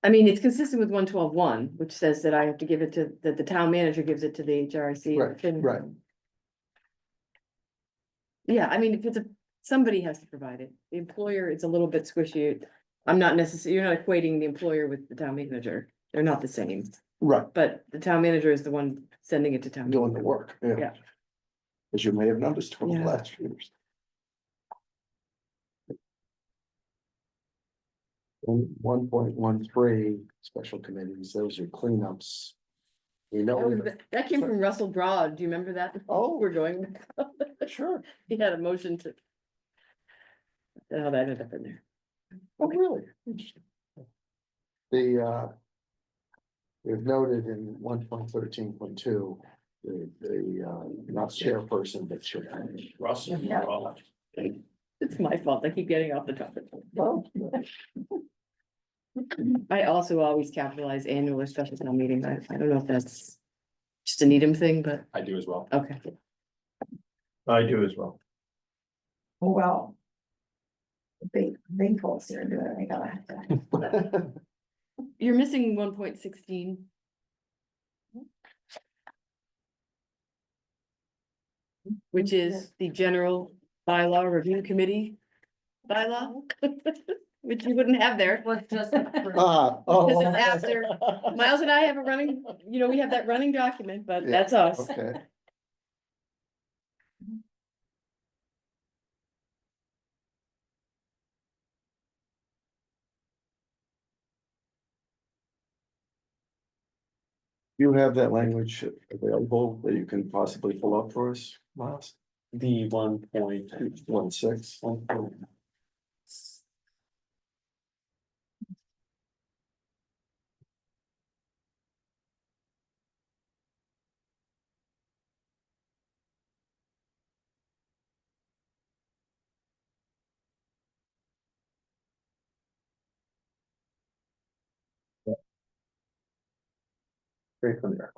I mean, it's consistent with 112.1, which says that I have to give it to, that the town manager gives it to the HRC. Right. Yeah, I mean, if it's somebody has to provide it. The employer, it's a little bit squishy. I'm not necessarily, you're not equating the employer with the town manager. They're not the same, Right, but the town manager is the one sending it to town. doing the work, yeah. Yeah. As you may have noticed over the Yeah. last few years. 1.13, special committees, those are cleanups. We know, That came from Russell Broad. Do you remember that? Oh. We're going, sure, he had a motion to. How that ended up in there. oh, really? Interesting. We've noted in 1.13.2, not chairperson, but chair. Russell. Yeah. It's my fault. I keep getting off the topic. Well, I also always capitalize annual or special town meeting. I don't know if that's just a Needham thing, but I do as well. okay. I do as well. Well. Big folks here do it, I gotta. You're missing 1.16. Which is the general bylaw review committee bylaw, which you wouldn't have there. Was just. Oh. This is after. Miles and I have a running, we have that running document, but Yeah, that's us. Okay. You have that language available that you can possibly pull up for us, Miles? The 1.16. Great from there.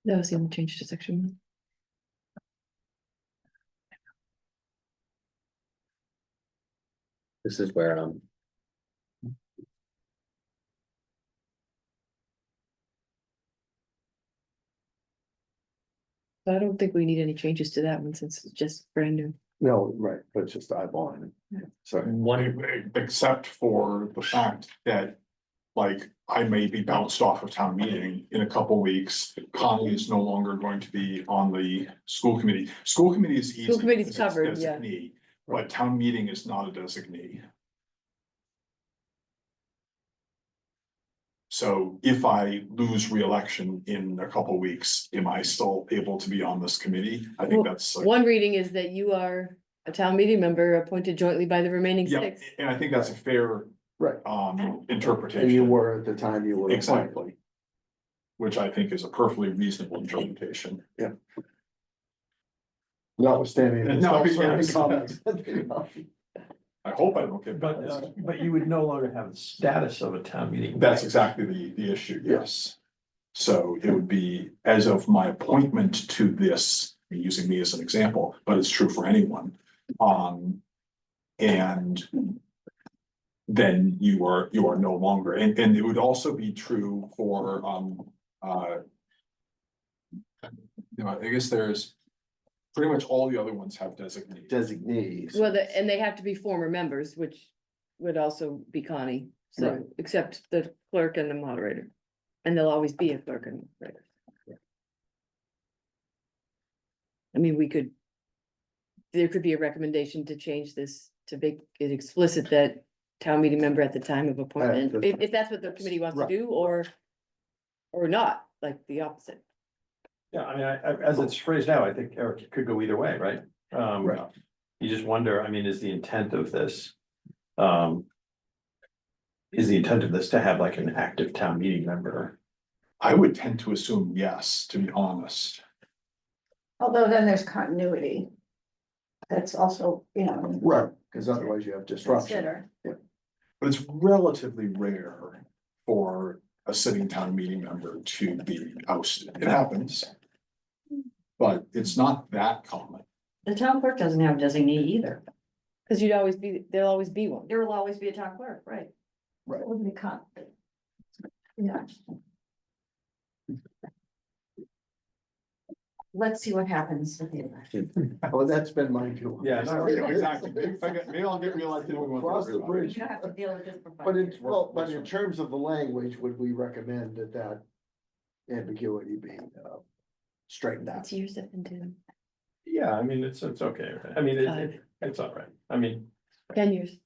That was the only change to section 1. This is where, But I don't think we need any changes to that one since it's just brand new. No, right, but it's just eyeballing it. So, one, Except for the fact that, like, I may be bounced off of town meeting in a couple weeks. Connie is no longer going to be on the school committee. School committee is easy. School committee's because it's covered, yeah. designee, but town meeting is not a designee. So if I lose reelection in a couple weeks, am I still able to be on this committee? I think that's. One reading is that you are a town meeting member appointed jointly by the remaining Yeah, 6. and I think that's a fair right, interpretation. and you were at the time you were. appointed. Exactly. Which I think is a perfectly reasonable interpretation. Notwithstanding. the No, self-serving yes. comments. I hope I don't get. But you would no longer have the status of a town meeting. That's exactly the issue, yes. So it would be as of my appointment to this, using me as an example, but it's true for anyone. And then you are no longer, and it would also be true for, I guess there's pretty much all the other ones have designated. Designees. Well, and they have to be former members, which would also be Connie, so, Right. except the clerk and the moderator. And there'll always be a clerk and moderator. I mean, there could be a recommendation to change this to make it explicit that town meeting member at the time of appointment, if that's what the committee wants to Right. do, or not, like the opposite. Yeah, I mean, as it's phrased now, I think, Eric, it could go either way, right? Right. You just wonder, I mean, is the intent of this? Is the intent of this to have like an active town meeting member? I would tend to assume yes, to be honest. Although then there's continuity. That's also, Right, because otherwise you have disruption. consider. But it's relatively rare for a sitting town meeting member to be ousted. It happens. But it's not that common. The town clerk doesn't have designee either. Cause there'll always be one. There will always be a town clerk, right? Right. It would be yeah, Let's see what happens with the election. Well, that's been my view. Yeah, no, Exactly. Maybe I'll get reelected. and we won't Cross worry the about it. bridge. You don't have to deal with this for 5 But years. but in terms of the language, would we recommend that ambiguity be straightened out? It's years up into Yeah, I mean, it's okay. I mean, it's all right. I mean, 10 years.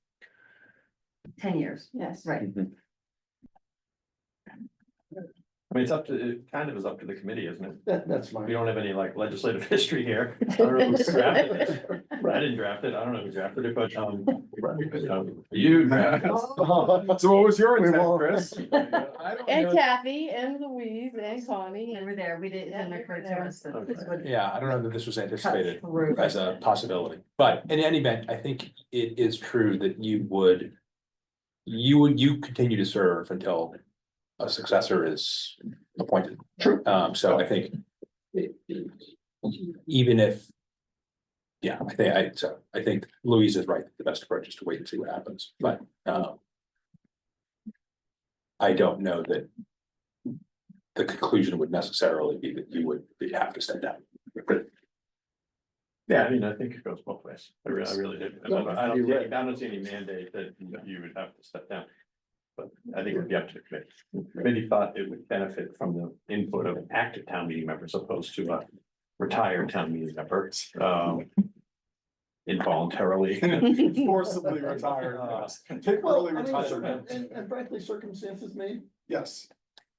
10 years, Yes. right? it's up to, it kind of is up to the committee, isn't it? That's We my. don't have any like legislative history here. I don't know who's drafted it. I didn't draft it. I don't know who drafted it, but, you drafted it. So what was your We intent, won't. Chris? And Kathy and Louise and Connie We and. were there, we didn't, it didn't occur to us that this would Yeah, I don't know that this was cut anticipated through. as a possibility, but in any event, I think it is true that you continue to serve until a successor is appointed. True. So I think even if, yeah, I think Louise is right. The best approach is to wait and see what happens, but, I don't know that the conclusion would necessarily be that you would have to step down. Yeah, I mean, I think it goes both ways. I really do. I don't see any mandate that you would have to step down. But I think it would be up to the committee. The committee thought it would benefit from the input of an active town meeting member as opposed to a retired town meeting member. Involuntarily. Forcibly retired, yes. Take Well, early I mean, retirement. and frankly, circumstances may, Yes,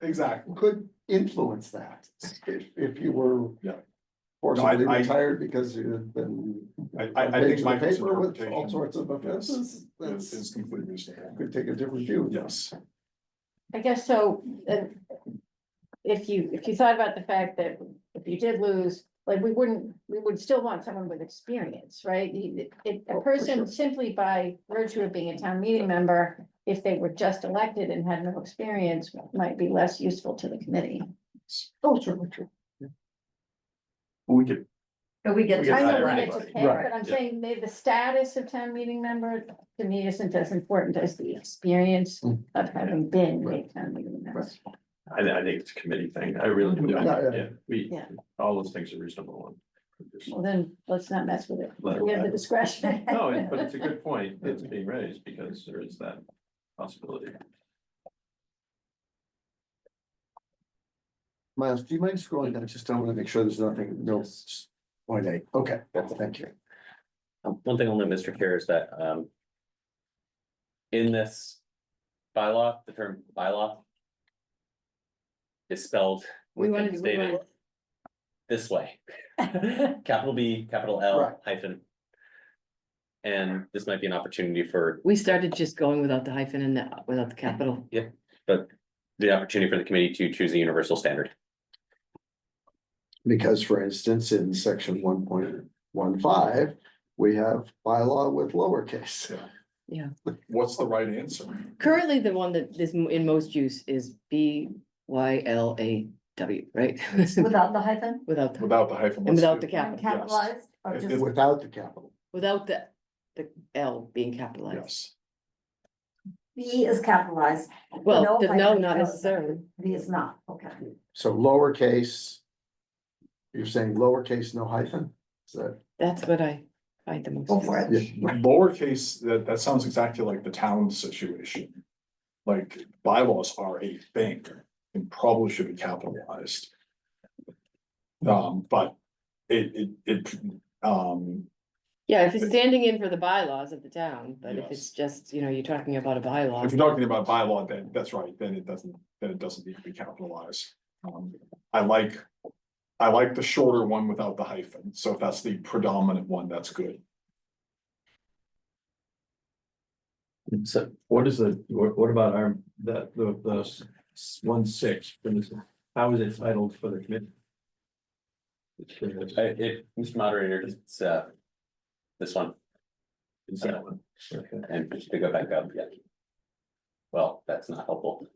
exactly. could influence that, if you were. Yeah. Forcibly I- retired because you had been. I think page in the Michael's paper with all interpretation sorts of offenses, Is that's, completely reasonable. could take a different view. Yes. I guess so, if you thought about the fact that if you did lose, like, we would still want someone with experience, right? A person simply by virtue of being a town meeting member, if they were just elected and had no experience, might be less useful to the committee. Oh, certainly true. We could, But we get We to. get I know hire we get to anybody. pick, Right. but I'm Yeah. saying the status of town meeting member, to me, isn't as important as the experience Mm. of having been a Right. town meeting member. I think it's a committee thing. I really do. Yeah. Yeah, we, Yeah. all those things are reasonable. Well, then, let's not mess with it. Let it We have the ride. discretion. No, but it's a good point. It's being raised because there is that possibility. Miles, do you mind scrolling down? Just I want to make sure there's nothing, no, point eight. Okay, thank you. One thing I'll note, Mr. Chair, is that, in this bylaw, the term bylaw is spelled We wanted, we stated wanted, this way. Capital B, capital L Right. hyphen. And this might be an opportunity for we started just going without the hyphen and without the capital. the opportunity for the committee to choose a universal standard. Because for instance, in section 1.15, we have bylaw with lowercase. What's the right answer? Currently, the one that is in most use is BYLAW, right? Without the hyphen, Without, the- Without the hyphen. and let's without do- the capital, capitalized, or It- just, Without the capital. without the L being capitalized. Yes, B is capitalized. Well, No no, hyphen, not no. necessarily. B is not, okay. So lowercase. You're saying lowercase, no hyphen? Is that? That's what I find the most. Go for it. Yeah. lowercase, that sounds exactly like the town situation. Like bylaws are a thing and probably should be capitalized. But Yeah, if it's standing in for the bylaws of the town, but if it's just, you're talking about a bylaw. if you're talking about bylaw, then that's right, then it doesn't need to be capitalized. I like the shorter one without the hyphen, so if that's the predominant one, that's good. So what is what about the 1.6? How is it titled for the committee? Mr. Moderator, it's, this one, Is that one? Okay. and just to go back up, yeah. Well, that's not helpful.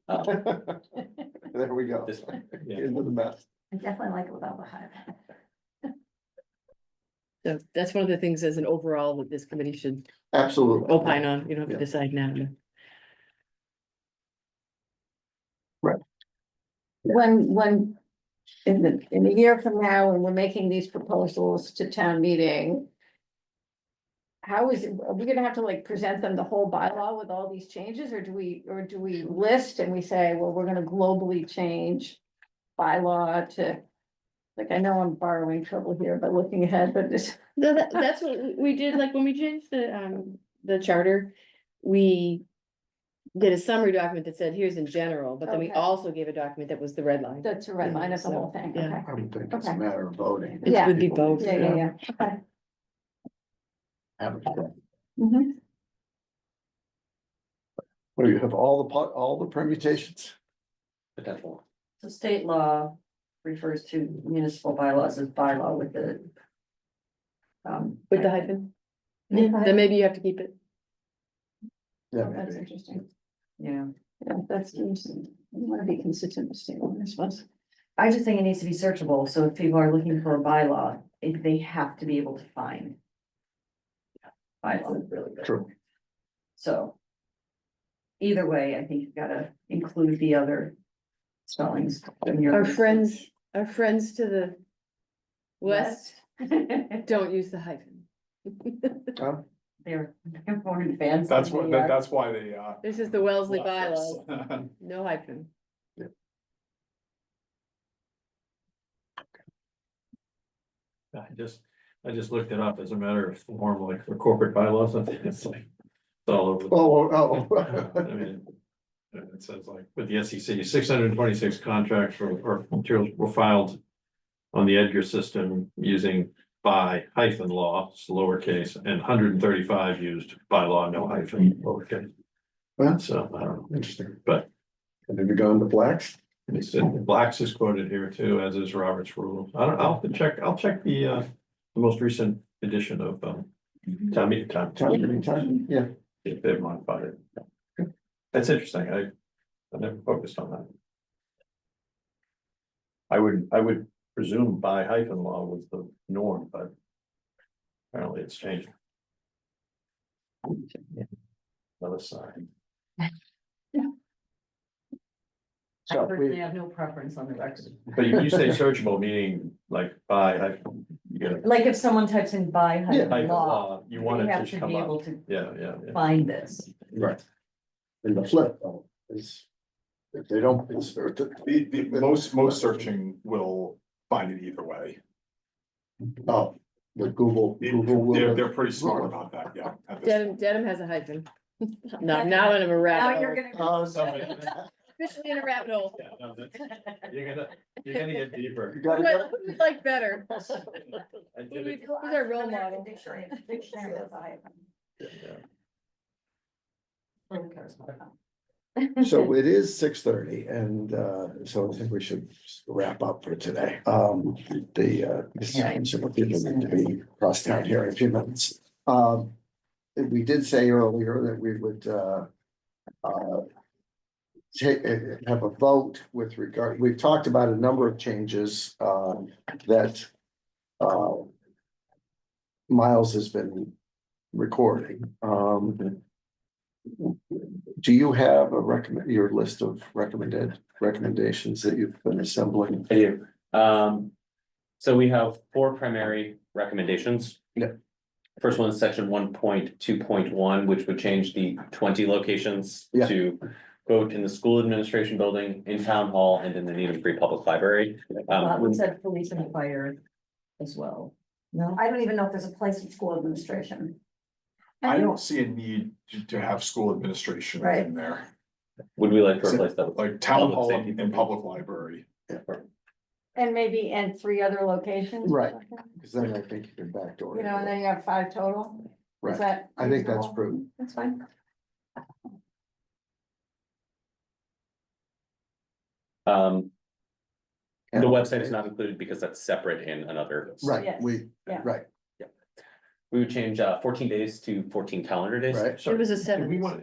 There we go. This one. Yeah. Into the mess. I definitely like it without the hyphen. So that's one of the things as an overall that this committee should Absolutely. opine on, you don't have Yeah. to decide now. When, in a year from now, when we're making these proposals to town meeting. How is it, are we gonna have to like present them the whole bylaw with all these changes, or do we list and we say, well, we're gonna globally change bylaw to. Like, I know I'm borrowing trouble here by looking ahead, but this, No, that's what we did, like, when we changed the charter, we did a summary document that said, here's in general, but then we Okay. also gave a document that was the red line. that's a red line of the whole thing, Yeah. okay. I would think it's a Okay. matter of voting. It Yeah. would be both. Yeah, okay. Have it. Mhm. What do you have all the permutations? Potential. So state law refers to municipal bylaws as bylaw with the. With the hyphen, Yeah. then maybe you have to keep it. Yeah, That's maybe. interesting. Yeah, Yeah, that's interesting. You wanna be consistent with state law, I suppose. I just think it needs to be searchable, so if people are looking for a bylaw, they have to be able to find. Bylaw, really good. True. So. Either way, I think you've gotta include the other spellings. in your Our list. friends to the west don't use the hyphen. They're more fans. That's than what, we are. that's why they, This is the Wellesley left bylaw, us. no hyphen. I just looked it up as a matter of form, like for corporate bylaws, I think it's like, it's all over. Oh. I mean, it says like with the SEC, 626 contracts or materials were filed on the Edgar system using by hyphen law, it's lowercase, and 135 used by law, no hyphen, lowercase. Well, So I don't know, interesting. but Have you gone to Blacks? and it said Blacks is quoted here too, as is Robert's rule. I'll have to check, I'll check the most recent edition of town meeting time. Time, yeah. If they've modified it. That's interesting. I never focused on that. I would presumed by hyphen law was the norm, but apparently it's changed. Another sign. So we, Personally, I have no preference on the record. But you say searchable, meaning like by hyphen, you get a Like if someone types in by hyphen hyphen law, law, you want they it have to to come be up. able to Yeah. find this. right. And the flip though is, if they don't insert it, Most searching will find it either way. oh, with Google, Google will. They're pretty smart about that, yeah. at this Dedham, Dedham has a hyphen. No, now I'm in a Now rabbit you're hole, gonna. Oh, sorry. officially in a rabbit hole. Yeah, no, you're gonna get deeper. You Who gotta do I- go. who do we like better? I did it. Who's our role model? Dictionary has a hyphen. Yeah. So it is 6:30 and so I think we should wrap up for today. Some people need to be crossed out here in a few minutes. We did say earlier that we would have a vote with regard, we've talked about a number of changes that Miles has been recording. Do you have your list of recommendations that you've been assembling? I do. So we have 4 primary recommendations. Yeah. First one is section 1.2.1, which would change the 20 locations Yeah. to quote in the school administration building, in town hall, and in the Needham Free Public Library. We said police and fire as well. No, I don't even know if there's a place in school administration. I don't see a need to have school administration Right. in there, Would we like to replace that with? like town Public hall safety. and public library. And maybe, and 3 other locations. Right. Because then I think you can backdoor. You know, and then you have 5 total. Is Right, that? I think that's reasonable? prudent. That's fine. The website is not included because that's separate in another. Right, Yes, yeah. right, We would change 14 days to 14 calendar days. right. It was a Did 7. we want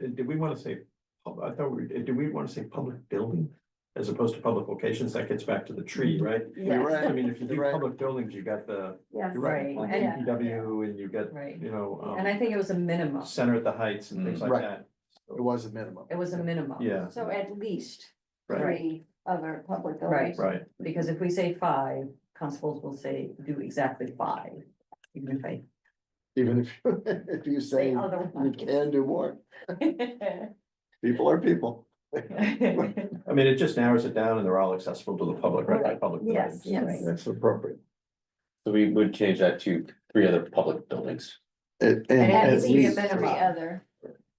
to say, I thought did we want to say public building as opposed to public locations? That gets back to the tree, right? You're right. I mean, if you do You're right. public buildings, you got the, Yes. you're right, Right. like Yeah. DPW and you got, Right. you know, and I think it was a minimum. center at the heights and things like Right. that. It was a minimum. It was a minimum. Yeah, So at least right, 3 other public Right. buildings. right. Because if we say 5, constables will say, do exactly 5. Even if I Even if, if you say say you otherwise. can do more, people are people. I mean, it just narrows it down and they're all accessible to the public, right? Right. Public Yes, buildings. yes. That's appropriate. So we would change that to 3 other public buildings. And And at at least least 3 other.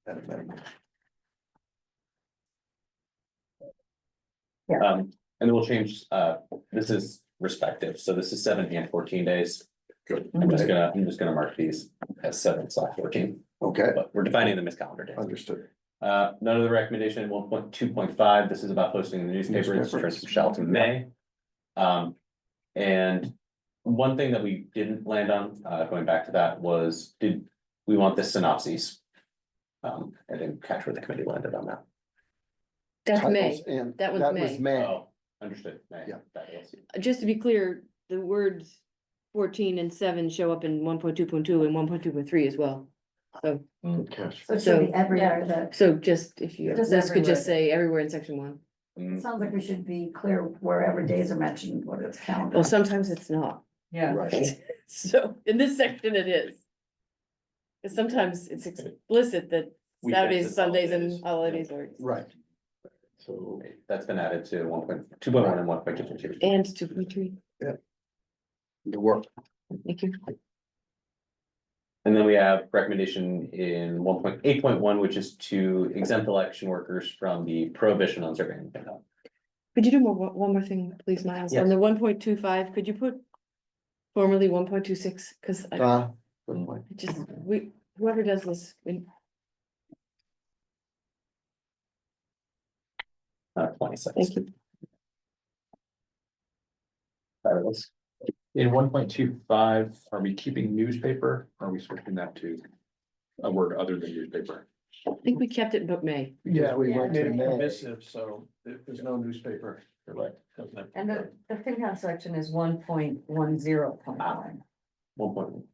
at a minimum. And then we'll change, this is respective, so this is 7 and 14 days. Good. I'm just gonna mark these as 7/14, Okay, but we're defining them as calendar days. understood. None of the recommendation 1.2.5, this is about posting in the newspaper, it's Newspapers. from Shell to May. And one thing that we didn't land on, going back to that was, did we want the synopses? I didn't catch where the committee landed on that. That's May. Titles and That was May. May. Oh, understood, May. Yeah. That is- Just to be clear, the words 14 and 7 show up in 1.2.2 and 1.2.3 as well. So, Good catch. So it should be everywhere that, so just if you, Just this could just everywhere. say everywhere in section 1. it Mm, sounds like we should be clear wherever days are mentioned, whether it's calendar. Well, sometimes it's not. Yeah. Right, So in this section it is. Because sometimes it's explicit that Weekends Saturdays, and Sundays and holidays. holidays are, right. So, That's been added to 2.1 and 1.2.2. and 2.3. the work, Thank you. And then we have recommendation in 1.8.1, which is to exempt election workers from the prohibition on surveying. Could you do one more thing, please, Miles? On Yes. the 1.25, could you put formerly 1.26? Because I good point. just, whoever does this, 20 seconds. thank you. Fabulous. In 1.25, are we keeping newspaper? Or are we switching that to a word other than newspaper? I think we kept it but May. Yeah, we went Made to it May. permissive, so There's no newspaper. Correct. Doesn't have- And the FinCom section is 1.10.1. 1.1.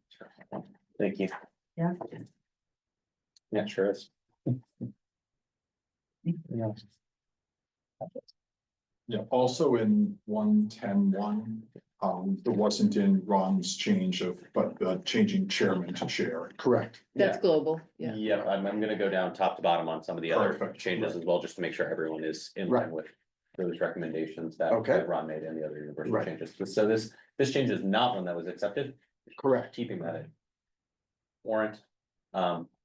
Thank you. Yeah. Yeah, sure is. Yeah, also in 110.1, there wasn't in Ron's change of, but changing chairman to chair. Correct. That's global, yeah. Yep, I'm gonna go down top to bottom on some of the other Perfect, changes right. as well, just to make sure everyone is in line with those recommendations that Okay. that Ron made and the other universal Right. changes. So this change is not one that was accepted, Correct. keeping that in. Warrant,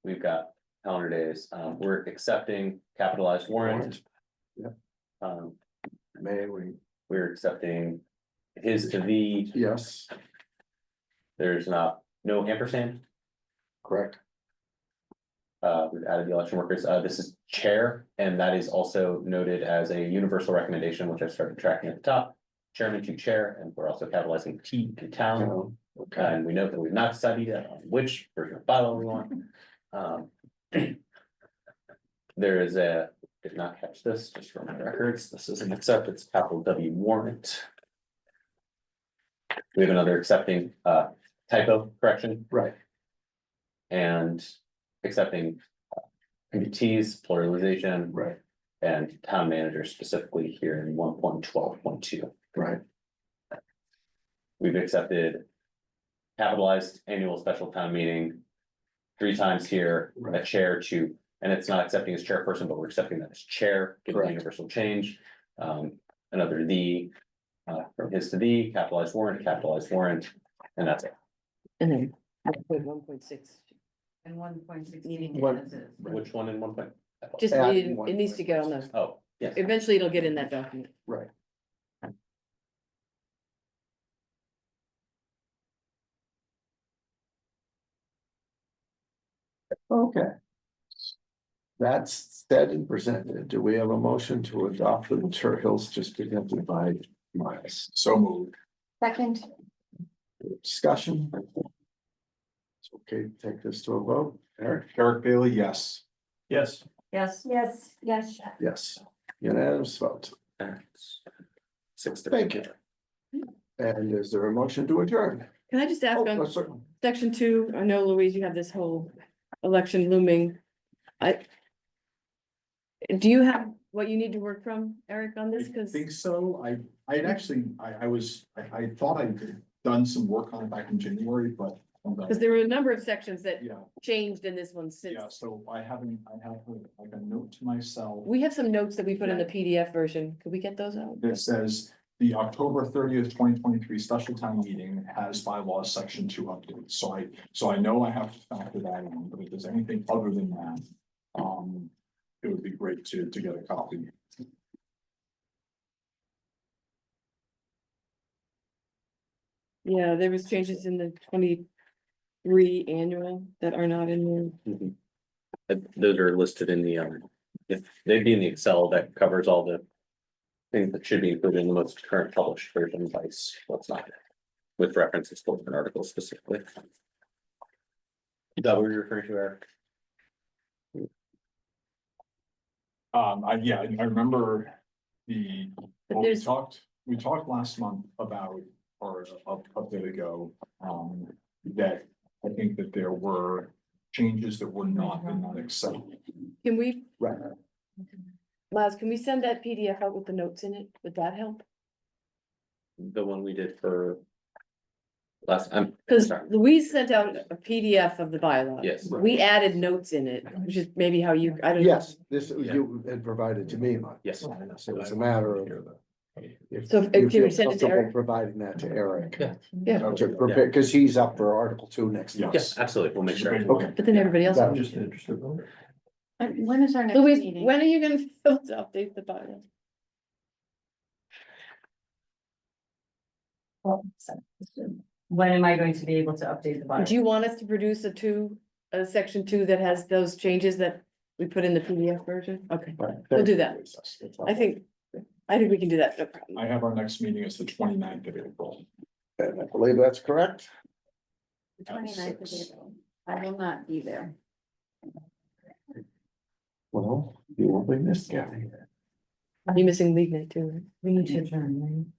we've got calendar days, we're accepting capitalized warrant. Yep. Um, May we, we're accepting his to the, yes, there's no ampersand. correct. We've added the election workers, this is chair, and that is also noted as a universal recommendation, which I started tracking at the top. Chairman to chair, and we're also capitalizing T to town, Okay, and we note that we've not decided yet on which version of bylaw we want. There is did not catch this, just for my records, this is an accept, it's capital W warrant. We have another accepting, typo correction. right, And accepting committees, pluralization, right, and town manager specifically here in 1.12.2. right, We've accepted capitalized annual special town meeting 3 times here, a Right. chair to, and it's not accepting as chairperson, but we're accepting that as chair, given the Correct. universal change. Another from his to the, capitalized warrant, and that's it. And then 1.6. And 1.16. One- as is. Which one in 1 point? Just, Add it needs to get on the, Oh, yes. eventually it'll get in that document. right. Okay. That's said and presented. Do we have a motion to adopt the materials just presented by Miles? So moved. Second, Discussion? It's okay, to take this to a vote. Eric? Eric Bailey, yes. Yes. Yes. Yes, yes. Yes. Unanimous vote. Six. Thank you. And is there a motion to adjourn? Can I just ask Oh, on certainly. section 2, I know Louise, you have this whole election looming. Do you have what you need to work from, Eric, on this? I Cause think so. I had actually, I thought I'd done some work on it back in January, but. there were a number of sections that Yeah, changed in this one since. yeah, so I have like a note to myself We have some notes that we put in the PDF version. Could we get those out? that says the October 30th, 2023 special town meeting has bylaws section 2 updates. So I know I have to factor that in, but if there's anything other than that, it would be great to get a copy. Yeah, there was changes in the 23 annual that are not in there. Mhm. Those are listed in the, if they'd be in the Excel that covers all the things that should be included in the most current published version, vice what's not. With references to an article specifically. Is that what you're referring to, Eric? I remember well, there's- we talked last month about, or a bit ago, that I think that there were changes that were not in that Excel. Can we, Right. Miles, can we send that PDF out with the notes in it? Would that help? The one we did for last, I'm Cause sorry, Louise sent out a PDF of the bylaw. yes, We added notes in it, which is maybe how you, I don't know. Yes, this you had provided to me, Mike. yes. So it's a matter of. If So if- you can we feel send it to comfortable Eric? Providing that to Eric. Yeah. Yeah, To prepare, because he's up for Article 2 next month. Yes, absolutely, we'll make sure. Okay. but then everybody else. That- Just interested. when is our next Louise, meeting? when are you gonna update the bylaw? When am I going to be able to update the bylaw? Do you want us to produce a section 2 that has those changes that we put in the PDF version? Okay, Right. We'll do that. I think we can do that, no problem. I have our next meeting is the 29th of April. And I believe that's correct. The 29th of April. I will not be there. Well, you will be missed, Gary. You missing league night too, right? We need to adjourn,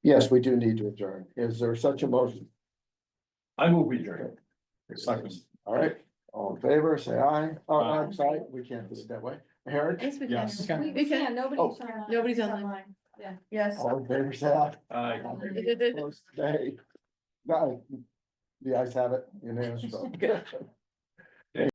Yes, we do need to adjourn. Is there such a motion? I will be adjourned. Second. All right, all in favor, say aye. Oh, Aye. I'm sorry, we can't do it that way. Eric, Yes, we can. Yes. We We can. can, nobody's Oh. online. Nobody's online. Yes. all in favor, say aye. Aye. Opposed, nay. No, the ayes have it, unanimous vote.